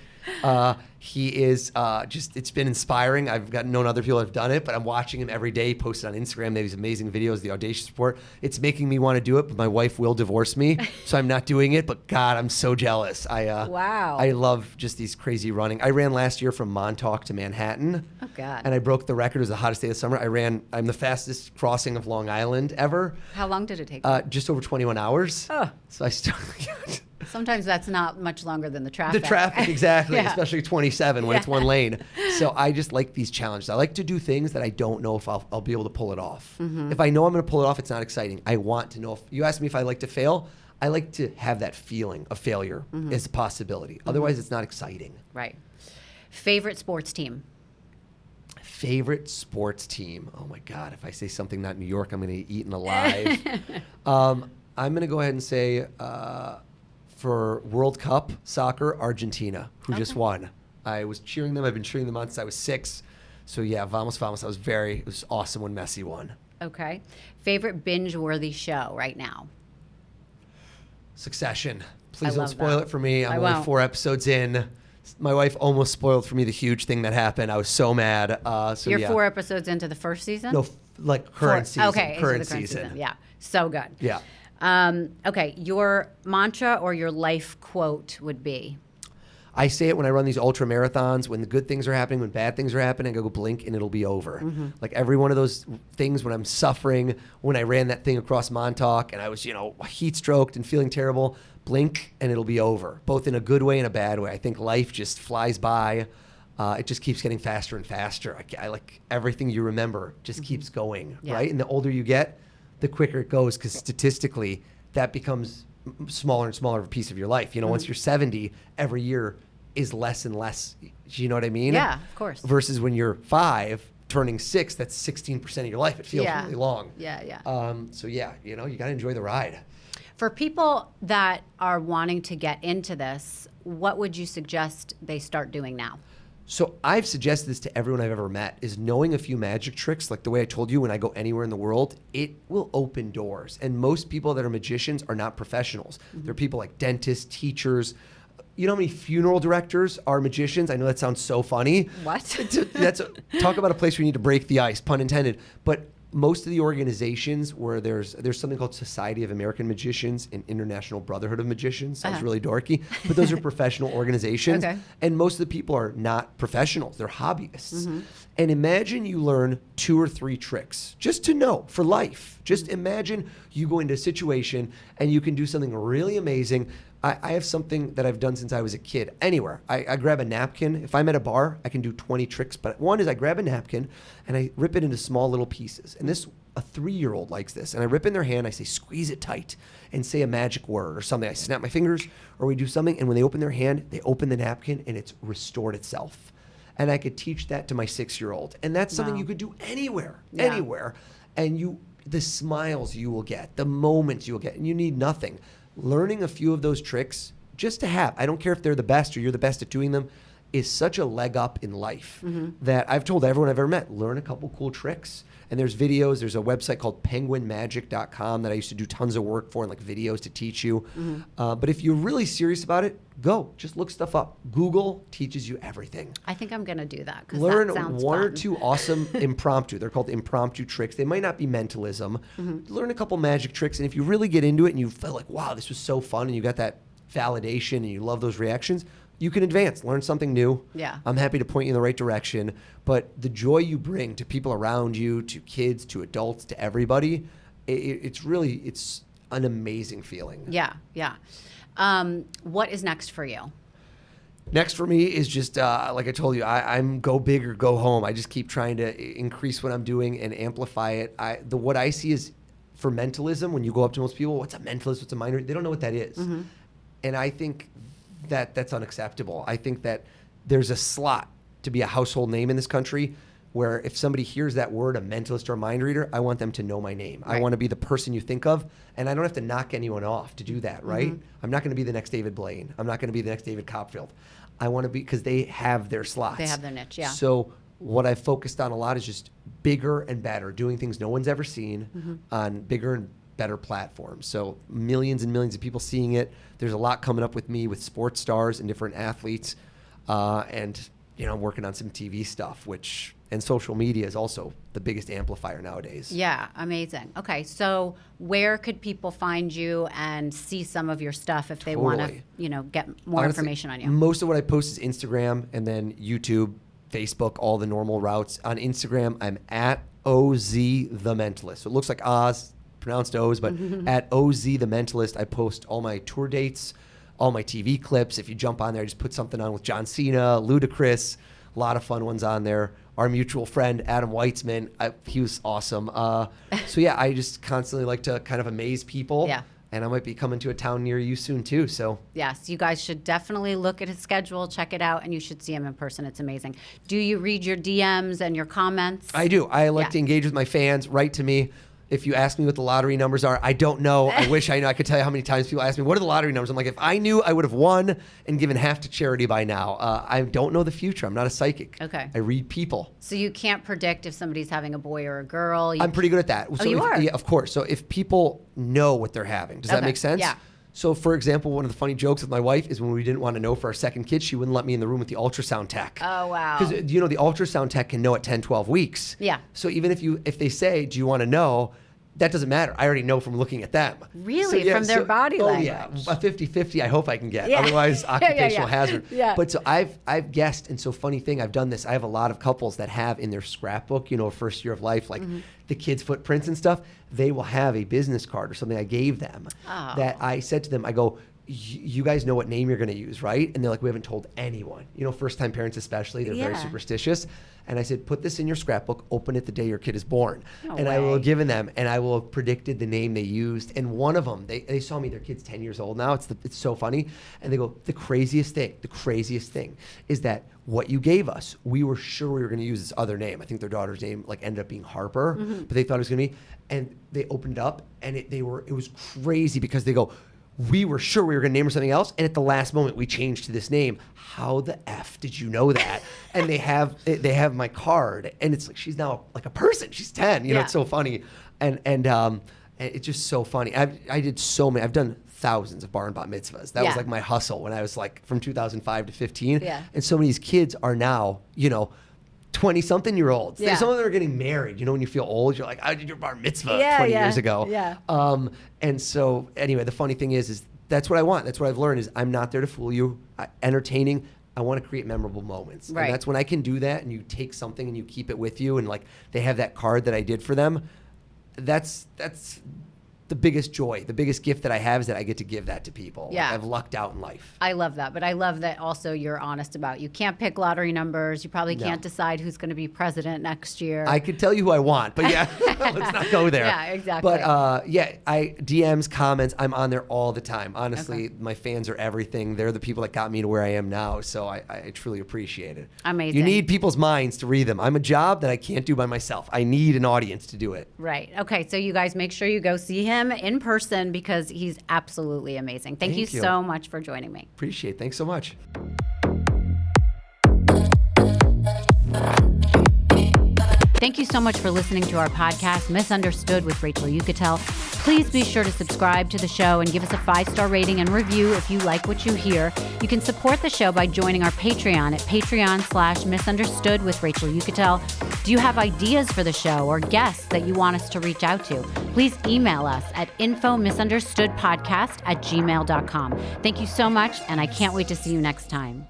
B: He is it's been inspiring. I've known other people that have done it, but I'm watching him every day, posted on Instagram. They have these amazing videos, the Audacious Report. It's making me want to do it, but my wife will divorce me, so I'm not doing it. But God, I'm so jealous.
A: Wow.
B: I love just these crazy running. I ran last year from Montauk to Manhattan.
A: Oh, God.
B: And I broke the record. It was the hottest day of the summer. I'm the fastest crossing of Long Island ever.
A: How long did it take you?
B: Just over 21 hours.
A: Oh.
B: So I started...
A: Sometimes that's not much longer than the traffic.
B: The traffic, exactly,
A: Yeah.
B: especially 27 when it's one lane. So I just like these challenges. I like to do things that I don't know if I'll be able to pull it off.
A: Mm-hmm.
B: If I know I'm going to pull it off, it's not exciting. I want to know. If you ask me if I like to fail, I like to have that feeling of failure as a possibility. Otherwise, it's not exciting.
A: Right. Favorite sports team?
B: Favorite sports team? Oh, my God. If I say something not New York, I'm going to get eaten alive. I'm going to go ahead and say... for World Cup soccer, Argentina, who just won. I was cheering them. I've been cheering them on since I was 6. So yeah, vamos, vamos. It was awesome when Messi won.
A: Okay. Favorite binge-worthy show right now?
B: Succession. Please
A: I
B: don't
A: love
B: spoil
A: that.
B: it for me. I'm
A: I
B: only
A: won't.
B: 4 episodes in. My wife almost spoiled for me the huge thing that happened. I was so mad. So
A: You're
B: yeah.
A: 4 episodes into the first season?
B: No, like current season.
A: Okay. into
B: Current
A: the current
B: season.
A: Yeah. So good.
B: Yeah.
A: Okay. Your mantra or your life quote would be?
B: I say it when I run these ultra marathons, when the good things are happening, when bad things are happening, I go blink and it'll be over. Like every one of those things when I'm suffering, when I ran that thing across Montauk and I was, heat stroked and feeling terrible, blink and it'll be over, both in a good way and a bad way. I think life just flies by. It just keeps getting faster and faster. I like everything you remember just keeps going, right? And the older you get, the quicker it goes because statistically that becomes smaller and smaller of a piece of your life. Once you're 70, every year is less and less. You know what I mean?
A: Yeah, of course.
B: Versus when you're 5, turning 6, that's 16% of your life. It feels really long.
A: Yeah.
B: So yeah, you got to enjoy the ride.
A: For people that are wanting to get into this, what would you suggest they start doing now?
B: So I've suggested this to everyone I've ever met, is knowing a few magic tricks, like the way I told you, when I go anywhere in the world, it will open doors. And most people that are magicians are not professionals. They're people like dentists, teachers. You know how many funeral directors are magicians? I know that sounds so funny.
A: What?
B: Talk about a place where you need to break the ice, pun intended. But most of the organizations where there's something called Society of American Magicians and International Brotherhood of Magicians. Sounds really dorky, but those are professional organizations.
A: Okay.
B: And most of the people are not professionals. They're hobbyists. And imagine you learn 2 or 3 tricks just to know for life. Just imagine you go into a situation and you can do something really amazing. I have something that I've done since I was a kid. Anywhere. I grab a napkin. If I'm at a bar, I can do 20 tricks. But one is I grab a napkin and I rip it into small little pieces. And a 3-year-old likes this. And I rip in their hand. I say, squeeze it tight and say a magic word or something. I snap my fingers or we do something. And when they open their hand, they open the napkin and it's restored itself. And I could teach that to my 6-year-old. And that's something you could do anywhere. And the smiles you will get, the moments you will get, and you need nothing. Learning a few of those tricks just to have, I don't care if they're the best or you're the best at doing them, is such a leg up in life that I've told everyone I've ever met, learn a couple cool tricks. And there's videos, there's a website called penguinmagic.com that I used to do tons of work for and like videos to teach you. But if you're really serious about it, go, just look stuff up. Google teaches you everything.
A: I think I'm going to do that.
B: Learn
A: that sounds
B: one or
A: fun.
B: 2 awesome impromptu. They're called impromptu tricks. They might not be mentalism. Learn a couple magic tricks. And if you really get into it and you feel like, wow, this was so fun and you got that validation and you love those reactions, you can advance, learn something new.
A: Yeah.
B: I'm happy to point you in the right direction. But the joy you bring to people around you, to kids, to adults, to everybody, it's an amazing feeling.
A: Yeah. What is next for you?
B: Next for me is just, like I told you, I'm go big or go home. I just keep trying to increase what I'm doing and amplify it. What I see is for mentalism, when you go up to most people, what's a mentalist, what's a mind reader? They don't know what that is. And I think that's unacceptable. I think that there's a slot to be a household name in this country where if somebody hears that word, a mentalist or a mind reader, I want them to know my name. Right. I want to be the person you think of, and I don't have to knock anyone off to do that, right? I'm not going to be the next David Blaine. I'm not going to be the next David Copfield. I want to be, because they have their slots.
A: They have their niche, yeah.
B: So what I've focused on a lot is just bigger and better, doing things no one's ever seen on bigger and better platforms. So millions and millions of people seeing it. There's a lot coming up with me with sports stars and different athletes. And, I'm working on some TV stuff, and social media is also the biggest amplifier nowadays.
A: Yeah, amazing. Okay, so where could people find you and see some of your stuff if they want to, get more information on you?
B: Most of what I post is Instagram and then YouTube, Facebook, all the normal routes. On Instagram, I'm at Oz the Mentalist. So it looks like Oz, pronounced Oz, but at Oz the Mentalist, I post all my tour dates, all my TV clips. If you jump on there, I just put something on with John Cena, Ludacris, a lot of fun ones on there. Our mutual friend, Adam Weitzman, he was awesome. So yeah, I just constantly like to kind of amaze people.
A: Yeah.
B: And I might be coming to a town near you soon too. So
A: yes, you guys should definitely look at his schedule, check it out, and you should see him in person. It's amazing. Do you read your DMs and your comments?
B: I do. I like to engage with my fans. Write to me. If you ask me what the lottery numbers are, I don't know. I wish I knew. I could tell you how many times people ask me, what are the lottery numbers? I'm like, if I knew, I would have won and given half to charity by now. I don't know the future. I'm not a psychic.
A: Okay.
B: I read people.
A: So you can't predict if somebody's having a boy or a girl?
B: I'm pretty good at that. So
A: you are?
B: Yeah, of course. So if people know what they're having, does that make sense?
A: Yeah.
B: So, for example, one of the funny jokes with my wife is when we didn't want to know for our second kid, she wouldn't let me in the room with the ultrasound tech.
A: Oh, wow.
B: Because, the ultrasound tech can know at 10, 12 weeks.
A: Yeah.
B: So even if they say, do you want to know, that doesn't matter. I already know from looking at them.
A: Really? From their body language?
B: Oh, yeah. A 50-50 I hope I can get. Yeah. Otherwise, occupational hazard.
A: Yeah.
B: But so I've guessed, and so funny thing, I've done this. I have a lot of couples that have in their scrapbook, first year of life, like the kids' footprints and stuff. They will have a business card or something I gave them that I said to them, I go, you guys know what name you're going to use, right? And they're like, we haven't told anyone. First-time parents especially, they're very superstitious. And I said, put this in your scrapbook, open it the day your kid is born. I will have given them, and I will have predicted the name they used. And one of them, they saw me, their kid's 10 years old now. It's so funny. And they go, the craziest thing is that what you gave us, we were sure we were going to use this other name. I think their daughter's name ended up being Harper, but they thought it was going to be. And they opened it up, and it was crazy because they go, we were sure we were going to name her something else, and at the last moment we changed to this name. How the F did you know that? And they have my card, and it's like she's now like a person. She's 10. It's so funny, and it's just so funny. I did so many. I've done thousands of bar and bat mitzvahs. That was like my hustle when I was like from 2005 to 15.
A: Yeah.
B: And so many of these kids are now 20-something-year-olds.
A: Yeah.
B: Some of them are getting married. When you feel old, you're like, I did your bar mitzvah 20 years ago.
A: Yeah.
B: And so anyway, the funny thing is that's what I want. That's what I've learned is I'm not there to fool you. Entertaining. I want to create memorable moments.
A: Right.
B: And that's when I can do that and you take something and you keep it with you and like they have that card that I did for them. That's the biggest joy, the biggest gift that I have is that I get to give that to people.
A: Yeah.
B: I've lucked out in life.
A: I love that. But I love that also you're honest about you can't pick lottery numbers. You probably can't decide who's going to be president next year.
B: I could tell you who I want, but yeah, let's not go there.
A: Yeah, exactly.
B: But I DMs, comments, I'm on there all the time. Honestly, my fans are everything. They're the people that got me to where I am now. So I truly appreciate it.
A: Amazing.
B: You need people's minds to read them. I'm a job that I can't do by myself. I need an audience to do it.
A: Right. Okay. So you guys make sure you go see him in person because he's absolutely amazing. Thank you so much for joining me.
B: Appreciate it. Thanks so much.
A: Thank you so much for listening to our podcast, Misunderstood with Rachel Uchitel. Please be sure to subscribe to the show and give us a 5-star rating and review if you like what you hear. You can support the show by joining our Patreon at patreon.com/misunderstood with Rachel Uchitel. Do you have ideas for the show or guests that you want us to reach out to? Please email us at info@misunderstoodpodcast@gmail.com. Thank you so much, and I can't wait to see you next time.